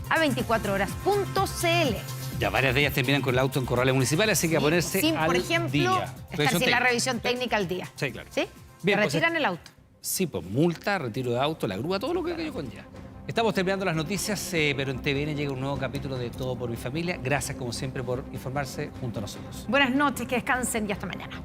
Speaker 2: a 24horas.cl.
Speaker 3: Ya varias de ellas terminan con el auto en corrales municipales, así que a ponerse
Speaker 2: sin,
Speaker 3: al
Speaker 2: por ejemplo,
Speaker 3: día.
Speaker 2: estar sin la revisión técnica al día.
Speaker 3: Sí, claro.
Speaker 2: ¿Sí?
Speaker 3: Bien,
Speaker 2: Te
Speaker 3: pues,
Speaker 2: retiran el auto.
Speaker 3: Sí, pues multa, retiro de auto, la grúa, todo lo que yo con ya. Estamos terminando las noticias, pero en TVN llega un nuevo capítulo de Todo por mi familia. Gracias, como siempre, por informarse junto a nosotros.
Speaker 2: Buenas noches, que descansen y hasta mañana.